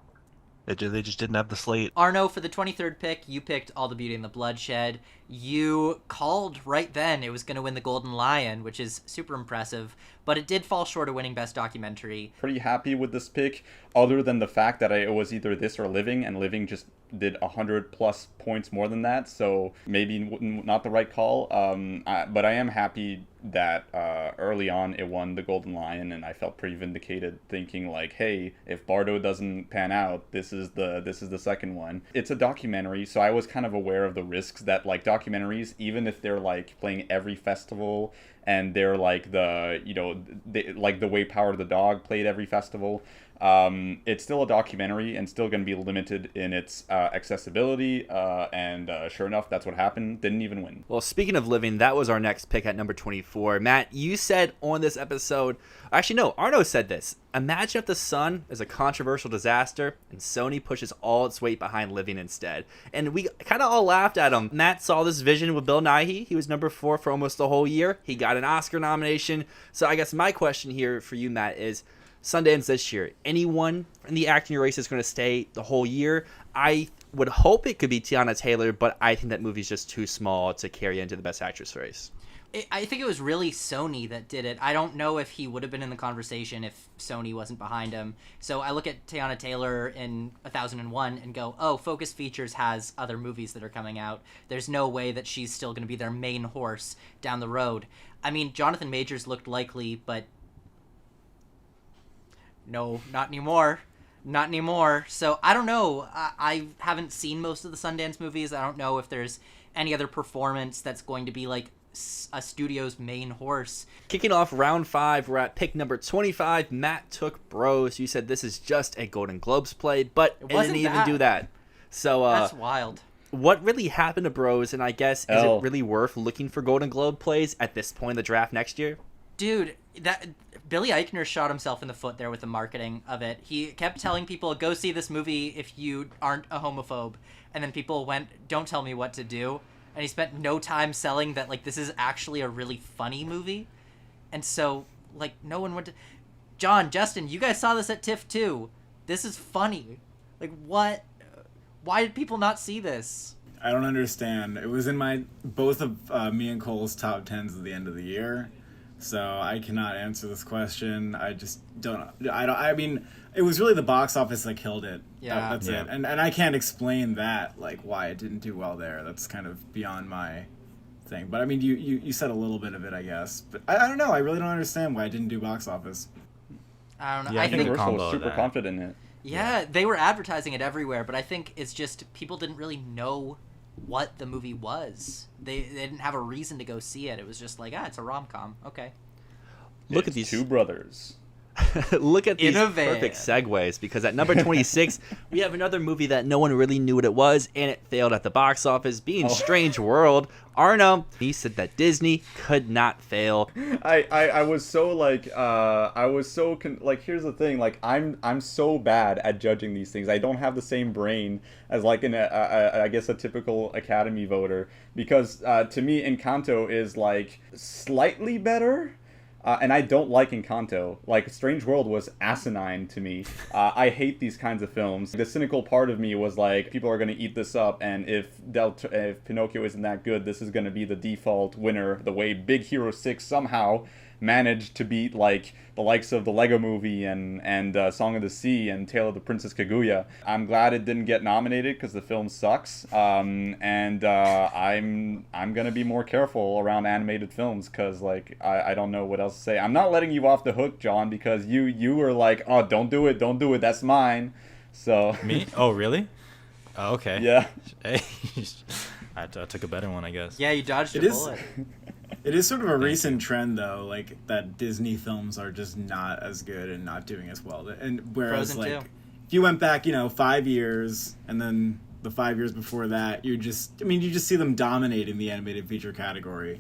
they just didn't have the slate. Arnaud, for the 23rd pick, you picked All the Beauty and the Bloodshed. You called right then it was going to win the Golden Lion, which is super impressive, but it did fall short of winning Best Documentary. Pretty happy with this pick, other than the fact that it was either this or Living, and Living just did 100+ points more than that, so maybe not the right call. But I am happy that early on it won the Golden Lion, and I felt pretty vindicated, thinking like, hey, if Bardo doesn't pan out, this is the second one. It's a documentary, so I was kind of aware of the risks that like documentaries, even if they're like playing every festival and they're like like the way Power of the Dog played every festival, it's still a documentary and still going to be limited in its accessibility, and sure enough, that's what happened. Didn't even win. Well, speaking of living, that was our next pick at number 24. Matt, you said on this episode, actually no, Arnaud said this. Imagine if The Sun is a controversial disaster and Sony pushes all its weight behind Living instead. And we kind of all laughed at him. Matt saw this vision with Bill Nighy. He was number 4 for almost the whole year. He got an Oscar nomination. So I guess my question here for you, Matt, is Sundance this year, anyone in the acting race is going to stay the whole year? I would hope it could be Tiana Taylor, but I think that movie's just too small to carry into the Best Actress race. I think it was really Sony that did it. I don't know if he would have been in the conversation if Sony wasn't behind him. So I look at Tiana Taylor in 1001 and go, oh, Focus Features has other movies that are coming out. There's no way that she's still going to be their main horse down the road. I mean, Jonathan Majors looked likely, but no, not anymore. Not anymore. So I don't know. I haven't seen most of the Sundance movies. I don't know if there's any other performance that's going to be like a studio's main horse. Kicking off round 5, we're at pick number 25. Matt took Bros. You said this is just a Golden Globes play, but it didn't even do that. So that's wild. What really happened to Bros? And I guess, is it really worth looking for Golden Globe plays at this point in the draft next year? Dude, that Billy Eichner shot himself in the foot there with the marketing of it. He kept telling people, go see this movie if you aren't a homophobe. And then people went, don't tell me what to do. And he spent no time selling that, like, this is actually a really funny movie. And so, like, no one went to... John, Justin, you guys saw this at TIFF too. This is funny. Like, what? Why did people not see this? I don't understand. It was in both of me and Cole's top 10s at the end of the year. So I cannot answer this question. I just don't. I mean, it was really the box office that killed it. Yeah, that's it. And I can't explain that, like why it didn't do well there. That's kind of beyond my thing. But I mean, you said a little bit of it, I guess. But I don't know. I really don't understand why it didn't do box office. I don't know. Yeah, I think Universal was super confident in it. Yeah, they were advertising it everywhere, but I think it's just people didn't really know what the movie was. They didn't have a reason to go see it. It was just like, it's a rom-com. Okay. Look at these two brothers. Look at these In a van. perfect segues, because at number 26, we have another movie that no one really knew what it was, and it failed at the box office, being Strange World. Arnaud, he said that Disney could not fail. I was so like, here's the thing, like, I'm so bad at judging these things. I don't have the same brain as like I guess a typical Academy voter, because to me Encanto is like slightly better. And I don't like Encanto. Like, Strange World was asinine to me. I hate these kinds of films. The cynical part of me was like, people are going to eat this up, and if Pinocchio isn't that good, this is going to be the default winner, the way Big Hero 6 somehow managed to beat, like, the likes of the Lego Movie and Song of the Sea and Tale of the Princess Kaguya. I'm glad it didn't get nominated because the film sucks. I'm gonna be more careful around animated films because, like, I don't know what else to say. I'm not letting you off the hook, John, because you were like, oh, don't do it, that's mine. So Me? Oh, really? Oh, okay. Yeah. Hey, I took a better one, I guess. Yeah, you dodged a bullet. It is sort of a recent trend, though, like that Disney films are just not as good and not doing as well. And whereas, Frozen like, 2. if you went back, 5 years, and then the 5 years before that, you just see them dominating the animated feature category.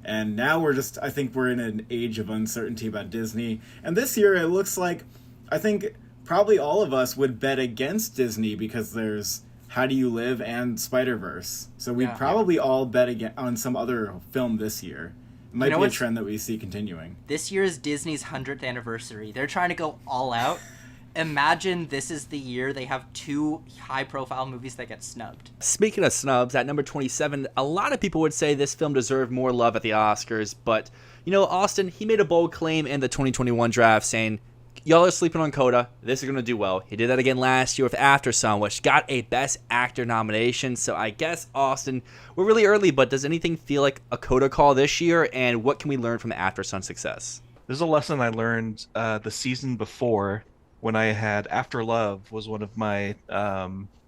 And now I think we're in an age of uncertainty about Disney. And this year, it looks like, I think probably all of us would bet against Disney because there's How Do You Live and Spider-Verse. So we'd probably all bet on some other film this year. It might be a trend that we see continuing. This year is Disney's 100th anniversary. They're trying to go all out. Imagine this is the year they have 2 high-profile movies that get snubbed. Speaking of snubs, at number 27, a lot of people would say this film deserved more love at the Oscars, but, Austin, he made a bold claim in the 2021 draft saying, y'all are sleeping on Coda. This is going to do well. He did that again last year with After Sun, which got a Best Actor nomination. So I guess, Austin, we're really early, but does anything feel like a Coda call this year? And what can we learn from After Sun's success? There's a lesson I learned the season before when I had After Love was one of my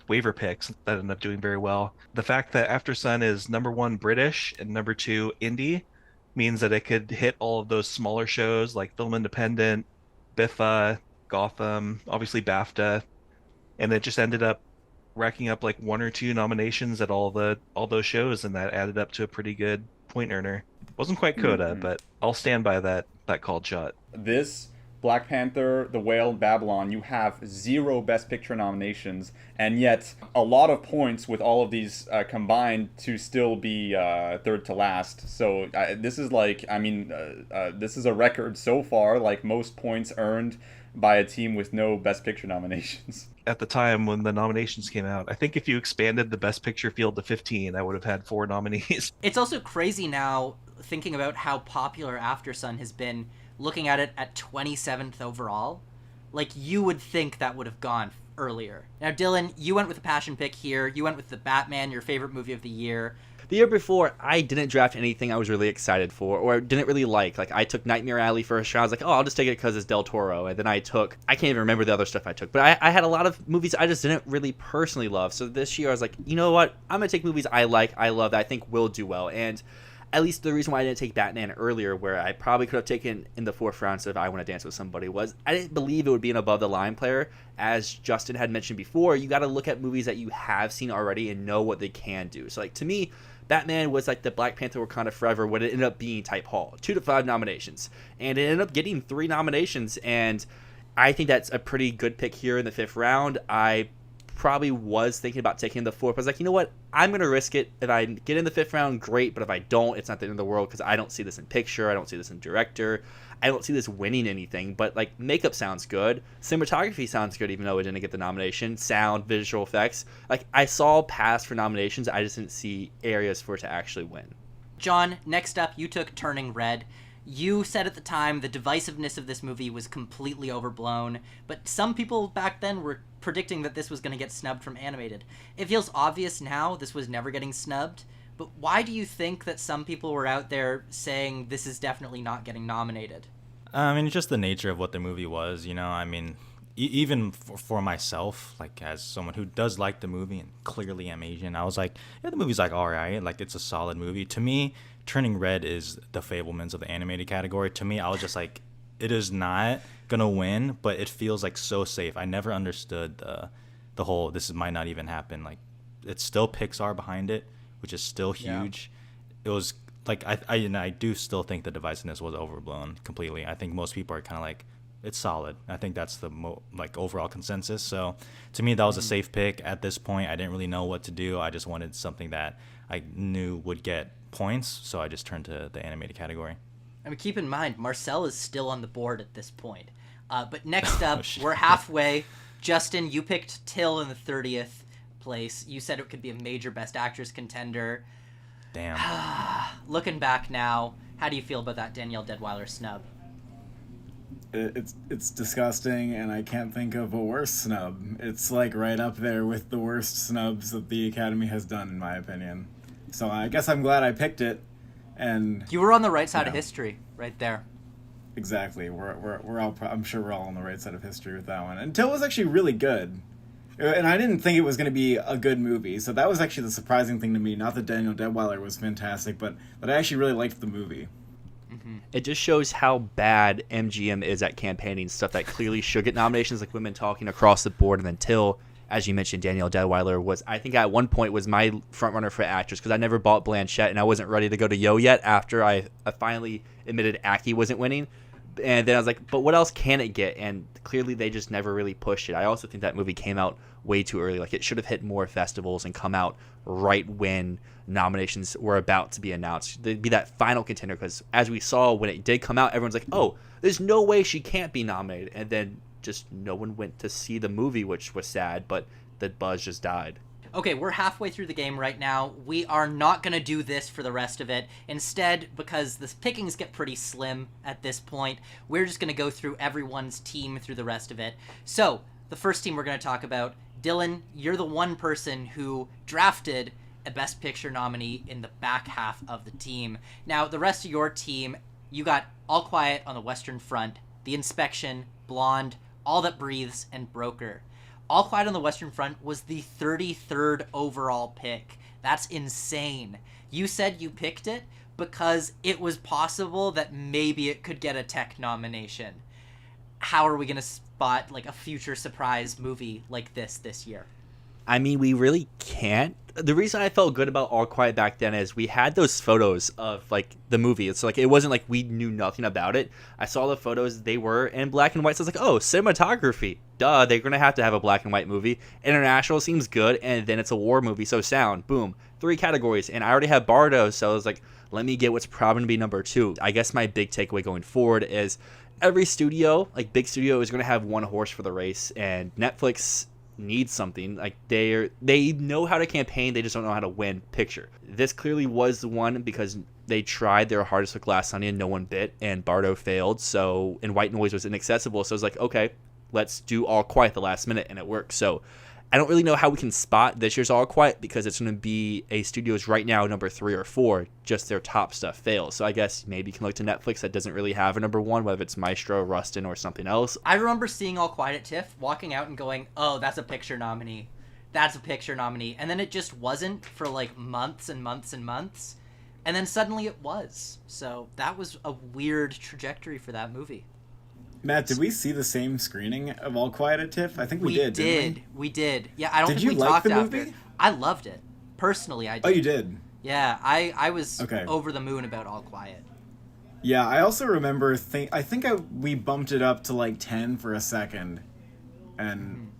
waiver picks that ended up doing very well. The fact that After Sun is number 1 British and number 2 indie means that it could hit all of those smaller shows like Film Independent, BIFA, Gotham, obviously BAFTA, and it just ended up racking up like 1 or 2 nominations at all those shows, and that added up to a pretty good point earner. Wasn't quite Coda, but I'll stand by that called shot. This, Black Panther, The Whale, Babylon, you have 0 Best Picture nominations, and yet a lot of points with all of these combined to still be third to last. So this is like, this is a record so far, like most points earned by a team with no Best Picture nominations. At the time when the nominations came out, I think if you expanded the Best Picture field to 15, I would have had 4 nominees. It's also crazy now, thinking about how popular After Sun has been, looking at it at 27th overall. Like, you would think that would have gone earlier. Now, Dylan, you went with a passion pick here. You went with The Batman, your favorite movie of the year. The year before, I didn't draft anything I was really excited for or didn't really like. Like, I took Nightmare Alley first round. I was like, oh, I'll just take it because it's Del Toro. And then I can't even remember the other stuff I took. But I had a lot of movies I just didn't really personally love. So this year, I was like, you know what? I'm going to take movies I like, I love, that I think will do well. And at least the reason why I didn't take Batman earlier, where I probably could have taken in the 4th round instead of I Want to Dance with Somebody, was I didn't believe it would be an above-the-line player. As Justin had mentioned before, you got to look at movies that you have seen already and know what they can do. So, like, to me, Batman was like the Black Panther Wakanda Forever, what it ended up being type haul. 2 to 5 nominations. And it ended up getting 3 nominations, and I think that's a pretty good pick here in the 5th round. I probably was thinking about taking the 4th, but I was like, you know what? I'm going to risk it. If I get in the 5th round, great, but if I don't, it's not the end of the world because I don't see this in picture, I don't see this in director, I don't see this winning anything, but like makeup sounds good, cinematography sounds good even though it didn't get the nomination, sound, visual effects. Like, I saw pass for nominations, I just didn't see areas for it to actually win. John, next up, you took Turning Red. You said at the time the divisiveness of this movie was completely overblown, but some people back then were predicting that this was going to get snubbed from animated. It feels obvious now this was never getting snubbed, but why do you think that some people were out there saying this is definitely not getting nominated? I mean, it's just the nature of what the movie was, you know? I mean, even for myself, like, as someone who does like the movie and clearly am Asian, I was like, yeah, the movie's like all right, like, it's a solid movie. To me, Turning Red is the Fablemans of the animated category. To me, I was just like, it is not gonna win, but it feels like so safe. I never understood the whole this might not even happen. Like, it's still Pixar behind it, which is still huge. Yeah. It was like I do still think the divisiveness was overblown completely. I think most people are kind of like, it's solid. I think that's the overall consensus. So to me, that was a safe pick at this point. I didn't really know what to do. I just wanted something that I knew would get points, so I just turned to the animated category. I mean, keep in mind, Marcel is still on the board at this point. But next up, we're halfway. Justin, you picked Till in the 30th place. You said it could be a major Best Actress contender. Damn. Looking back now, how do you feel about that Danielle Deadwyler snub? It's disgusting, and I can't think of a worse snub. It's like right up there with the worst snubs that the Academy has done, in my opinion. So I guess I'm glad I picked it. And you were on the right side of history, right there. Exactly. We're all. I'm sure we're all on the right side of history with that one. And Till was actually really good, and I didn't think it was going to be a good movie. So that was actually the surprising thing to me. Not that Daniel Deadwyler was fantastic, but I actually really liked the movie. Mm-hmm. It just shows how bad MGM is at campaigning stuff that clearly should get nominations, like Women Talking across the board, and then Till. As you mentioned, Danielle Deadwyler was, I think at one point, was my front runner for actress because I never bought Blanchett and I wasn't ready to go to Yo yet after I finally admitted Aki wasn't winning. And then I was like, but what else can it get? And clearly they just never really pushed it. I also think that movie came out way too early. Like, it should have hit more festivals and come out right when nominations were about to be announced. There'd be that final contender because as we saw when it did come out, everyone's like, oh, there's no way she can't be nominated. And then just no one went to see the movie, which was sad, but the buzz just died. Okay, we're halfway through the game right now. We are not going to do this for the rest of it. Instead, because the pickings get pretty slim at this point, we're just going to go through everyone's team through the rest of it. So, the first team we're going to talk about, Dylan, you're the one person who drafted a Best Picture nominee in the back half of the team. Now, the rest of your team, you got All Quiet on the Western Front, The Inspection, Blonde, All That Breathes, and Broker. All Quiet on the Western Front was the 33rd overall pick. That's insane. You said you picked it because it was possible that maybe it could get a tech nomination. How are we going to spot like a future surprise movie like this year? I mean, we really can't. The reason I felt good about All Quiet back then is we had those photos of like the movie. It's like it wasn't like we knew nothing about it. I saw the photos; they were in black and white. So I was like, "Oh, cinematography! Duh! They're gonna have to have a black and white movie." International seems good, and then it's a war movie, so sound. Boom, 3 categories, and I already have Bardo, so I was like, "Let me get what's probably gonna be number 2." I guess my big takeaway going forward is every studio, like big studio, is gonna have one horse for the race, and Netflix needs something. Like they know how to campaign, they just don't know how to win picture. This clearly was the one because they tried their hardest with Glass Onion, no one bit, and Bardo failed. So and White Noise was inaccessible. So I was like, okay, let's do All Quiet the last minute, and it worked. So I don't really know how we can spot this year's All Quiet because it's going to be a studio's right now number 3 or 4. Just their top stuff fails. So I guess maybe you can look to Netflix that doesn't really have a number 1, whether it's Maestro, Rustin, or something else. I remember seeing All Quiet at TIFF, walking out and going, "Oh, that's a picture nominee. That's a picture nominee." And then it just wasn't for like months and months and months. And then suddenly it was. So that was a weird trajectory for that movie. Matt, did we see the same screening of All Quiet at TIFF? I think we did. Didn't we? We did. Yeah, I don't Did think you we like talked the after. movie? I loved it. Personally, I did. Oh, you did? Yeah, I was Okay. over the moon about All Quiet. Yeah, I also remember, we bumped it up to like 10 for a second. And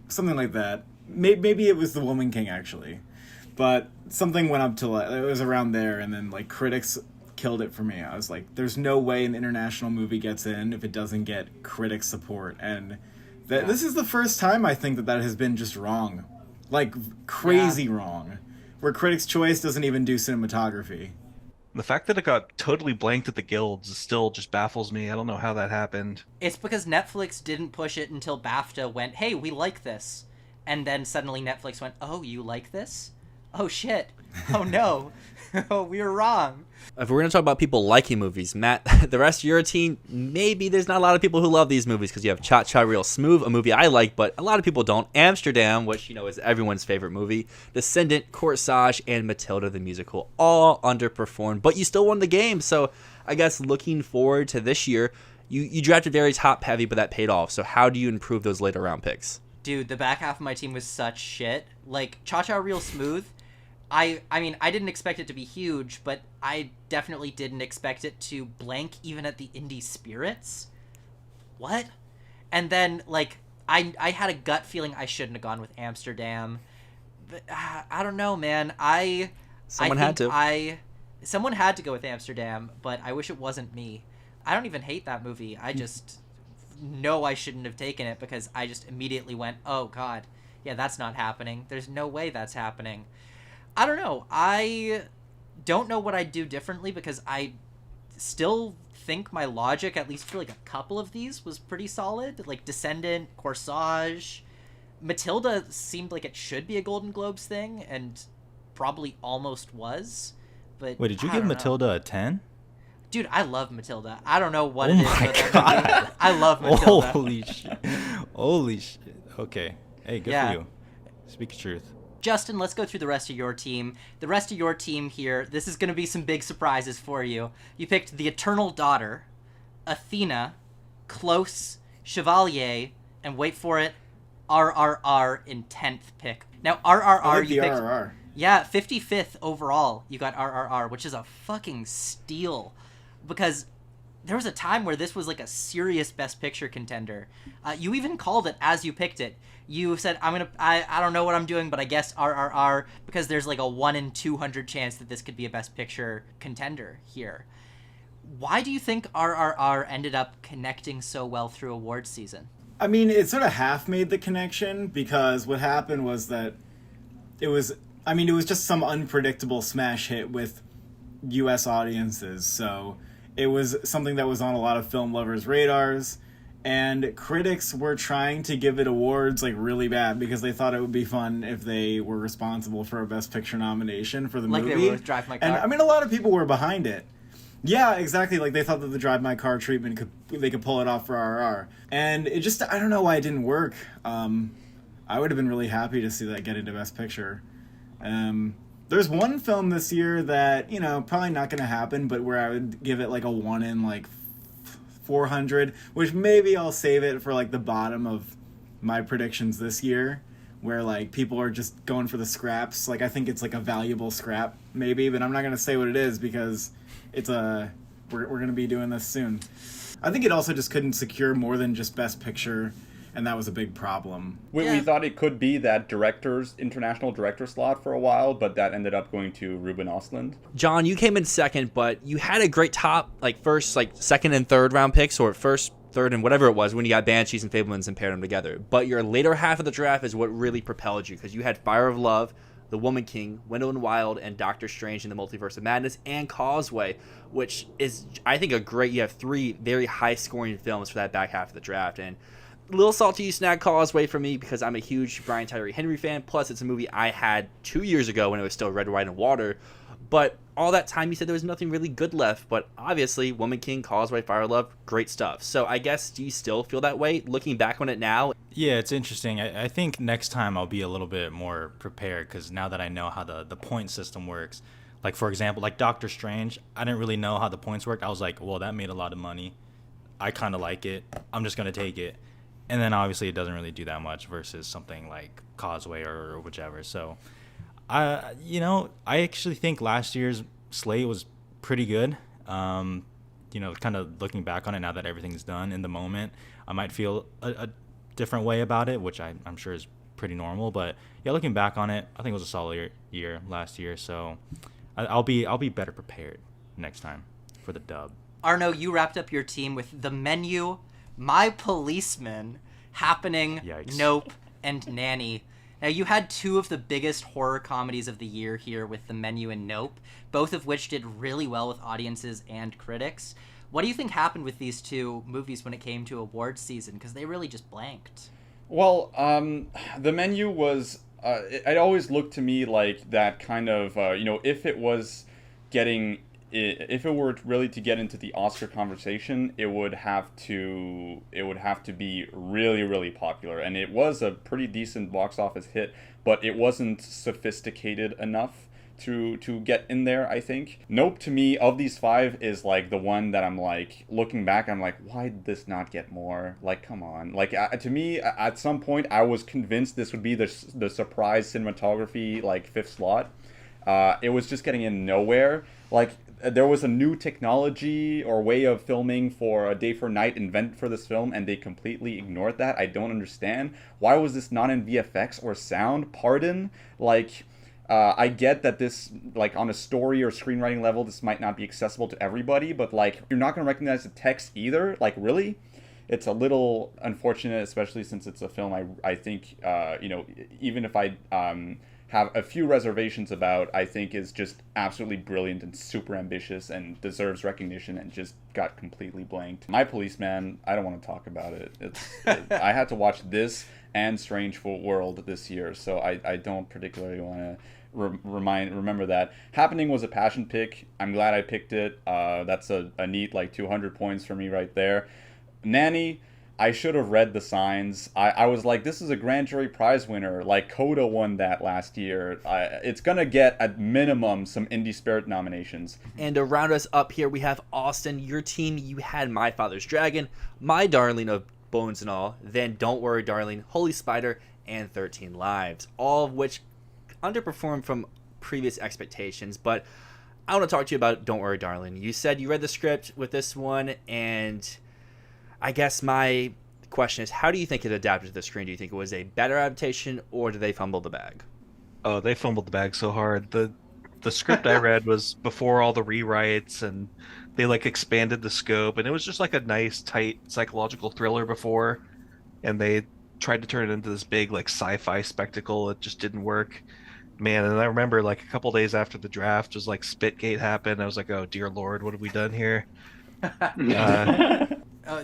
something like that. Maybe it was The Woman King, actually. But something went up to, like, it was around there, and then like critics killed it for me. I was like, there's no way an international movie gets in if it doesn't get critic support. And this is the first time I think that has been just wrong. Like, crazy wrong. Where Critics' Choice doesn't even do cinematography. The fact that it got totally blanked at the guilds still just baffles me. I don't know how that happened. It's because Netflix didn't push it until BAFTA went, "Hey, we like this." And then suddenly Netflix went, "Oh, you like this? Oh, shit. Oh, no. Oh, we were wrong." If we're going to talk about people liking movies, Matt, the rest of your team, maybe there's not a lot of people who love these movies because you have Cha Cha Real Smooth, a movie I like, but a lot of people don't. Amsterdam, which, is everyone's favorite movie. Descendant, Corsage, and Matilda the Musical, all underperformed, but you still won the game. So I guess looking forward to this year, you drafted very top-heavy, but that paid off. So how do you improve those later round picks? Dude, the back half of my team was such shit. Like, Cha Cha Real Smooth, I mean, I didn't expect it to be huge, but I definitely didn't expect it to blank even at the indie spirits. What? And then, like, I had a gut feeling I shouldn't have gone with Amsterdam. But, I don't know, man. Someone had to go with Amsterdam, but I wish it wasn't me. I don't even hate that movie. I just know I shouldn't have taken it because I just immediately went, "Oh, God. Yeah, that's not happening. There's no way that's happening." I don't know. I don't know what I'd do differently because I still think my logic, at least for like a couple of these, was pretty solid. Like Descendant, Corsage, Matilda seemed like it should be a Golden Globes thing and probably almost was. But Wait, did you I give don't know. Matilda a 10? Dude, I love Matilda. I don't know what Oh it is. my but that God. movie, I love Matilda. Holy shit. Holy shit. Okay. Hey, good Yeah. for you. Speak the truth. Justin, let's go through the rest of your team. The rest of your team here, this is going to be some big surprises for you. You picked The Eternal Daughter, Athena, Close, Chevalier, and wait for it, RRR in 10th pick. Now, RRR, I like the you picked... RRR. Yeah, 55th overall, you got RRR, which is a fucking steal. Because there was a time where this was like a serious Best Picture contender. You even called it as you picked it. You said, I don't know what I'm doing, but I guess RRR, because there's like a 1 in 200 chance that this could be a Best Picture contender here. Why do you think RRR ended up connecting so well through awards season? I mean, it sort of half made the connection because what happened was that it was, I mean, it was just some unpredictable smash hit with US audiences. So it was something that was on a lot of film lovers' radars. And critics were trying to give it awards like really bad because they thought it would be fun if they were responsible for a Best Picture nomination for the Like movie. they were with Drive My Car. And I mean, a lot of people were behind it. Yeah, exactly. Like they thought that the Drive My Car treatment they could pull it off for RRR. And it just, I don't know why it didn't work. I would have been really happy to see that get into Best Picture. There's one film this year that, you know, probably not going to happen, but where I would give it like a 1 in like 400, which maybe I'll save it for like the bottom of my predictions this year, where like people are just going for the scraps. Like I think it's like a valuable scrap maybe, but I'm not going to say what it is because it's we're going to be doing this soon. I think it also just couldn't secure more than just Best Picture, and that was a big problem. We thought it could be that international director slot for a while, but that ended up going to Ruben Östlund. John, you came in second, but you had a great top, like first, like second and third round picks, or first, third, and whatever it was when you got Banshees and Fablemans and paired them together. But your later half of the draft is what really propelled you, because you had Fire of Love, The Woman King, Widow and Wild, and Doctor Strange in the Multiverse of Madness, and Causeway, which is, I think, you have 3 very high-scoring films for that back half of the draft. And a little salty you snagged Causeway for me because I'm a huge Brian Tyree Henry fan. Plus, it's a movie I had 2 years ago when it was still Red, White, and Water. But all that time you said there was nothing really good left. But obviously, Woman King, Causeway, Fire of Love, great stuff. So I guess, do you still feel that way looking back on it now? Yeah, it's interesting. I think next time I'll be a little bit more prepared because now that I know how the point system works. Like, for example, like Doctor Strange, I didn't really know how the points worked. I was like, well, that made a lot of money. I kind of like it. I'm just going to take it. And then obviously it doesn't really do that much versus something like Causeway or whichever. So, I actually think last year's slate was pretty good. Kind of looking back on it now that everything's done in the moment, I might feel a different way about it, which I'm sure is pretty normal. But yeah, looking back on it, I think it was a solid year last year. So I'll be better prepared next time for the dub. Arnaud, you wrapped up your team with The Menu, My Policeman, Happening, Yikes. Nope, and Nanny. Now, you had 2 of the biggest horror comedies of the year here with The Menu and Nope, both of which did really well with audiences and critics. What do you think happened with these 2 movies when it came to awards season? Because they really just blanked. Well, The Menu was, it always looked to me like that kind of, if it were really to get into the Oscar conversation, it would have to be really, really popular. And it was a pretty decent box office hit, but it wasn't sophisticated enough to get in there, I think. Nope, to me, of these 5, is like the one that I'm like, looking back, I'm like, why did this not get more? Like, come on. Like, to me, at some point, I was convinced this would be the surprise cinematography, like, 5th slot. It was just getting in nowhere. Like, there was a new technology or way of filming for A Day for Night invented for this film, and they completely ignored that. I don't understand. Why was this not in VFX or sound? Pardon? Like, I get that this, like, on a story or screenwriting level, this might not be accessible to everybody, but, like, you're not going to recognize the text either? Like, really? It's a little unfortunate, especially since it's a film I think, even if I have a few reservations about, I think is just absolutely brilliant and super ambitious and deserves recognition, and just got completely blanked. My Policeman, I don't want to talk about it. I had to watch this and Strange World this year, so I don't particularly want to remember that. Happening was a passion pick. I'm glad I picked it. That's a neat, like, 200 points for me right there. Nanny, I should have read the signs. I was like, this is a grand jury prize winner. Like, Coda won that last year. It's going to get, at minimum, some Indie Spirit nominations. And to round us up here, we have Austin. Your team, you had My Father's Dragon, My Darling of Bones and All, then Don't Worry Darling, Holy Spider, and 13 Lives. All of which underperformed from previous expectations. But I want to talk to you about Don't Worry Darling. You said you read the script with this one, and I guess my question is, how do you think it adapted to the screen? Do you think it was a better adaptation, or did they fumble the bag? Oh, they fumbled the bag so hard. The script I read was before all the rewrites, and they like expanded the scope, and it was just like a nice, tight psychological thriller before, and they tried to turn it into this big like sci-fi spectacle. It just didn't work. Man, and I remember like a couple days after the draft, was like Spitgate happened. I was like, oh dear Lord, what have we done here?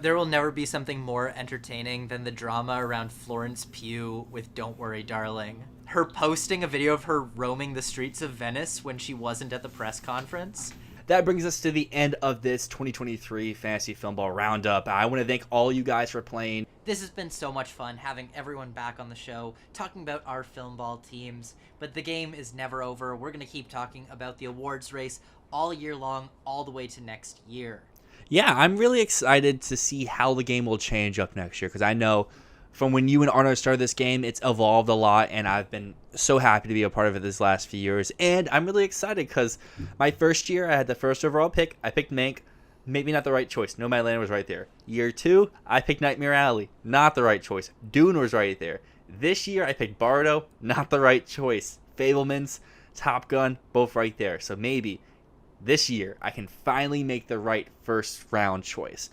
There will never be something more entertaining than the drama around Florence Pugh with Don't Worry, Darling. Her posting a video of her roaming the streets of Venice when she wasn't at the press conference. That brings us to the end of this 2023 Fantasy Filmball Roundup. I want to thank all you guys for playing. This has been so much fun having everyone back on the show, talking about our Filmball teams, but the game is never over. We're going to keep talking about the awards race all year long, all the way to next year. Yeah, I'm really excited to see how the game will change up next year, because I know from when you and Arnaud started this game, it's evolved a lot, and I've been so happy to be a part of it this last few years. And I'm really excited because my first year, I had the first overall pick. I picked Mank. Maybe not the right choice. Nomad Land was right there. Year 2, I picked Nightmare Alley. Not the right choice. Dune was right there. This year, I picked Bardo. Not the right choice. Fablemans, Top Gun, both right there. So maybe this year, I can finally make the right first round choice.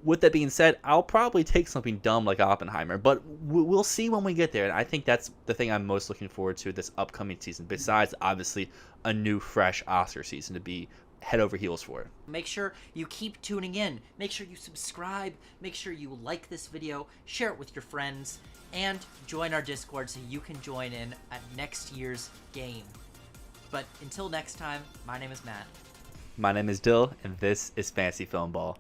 With that being said, I'll probably take something dumb like Oppenheimer, but we'll see when we get there. And I think that's the thing I'm most looking forward to this upcoming season, besides obviously a new, fresh Oscar season to be head over heels for. Make sure you keep tuning in. Make sure you subscribe. Make sure you like this video, share it with your friends, and join our Discord so you can join in at next year's game. But until next time, my name is Matt. My name is Dyl, and this is Fantasy Filmball.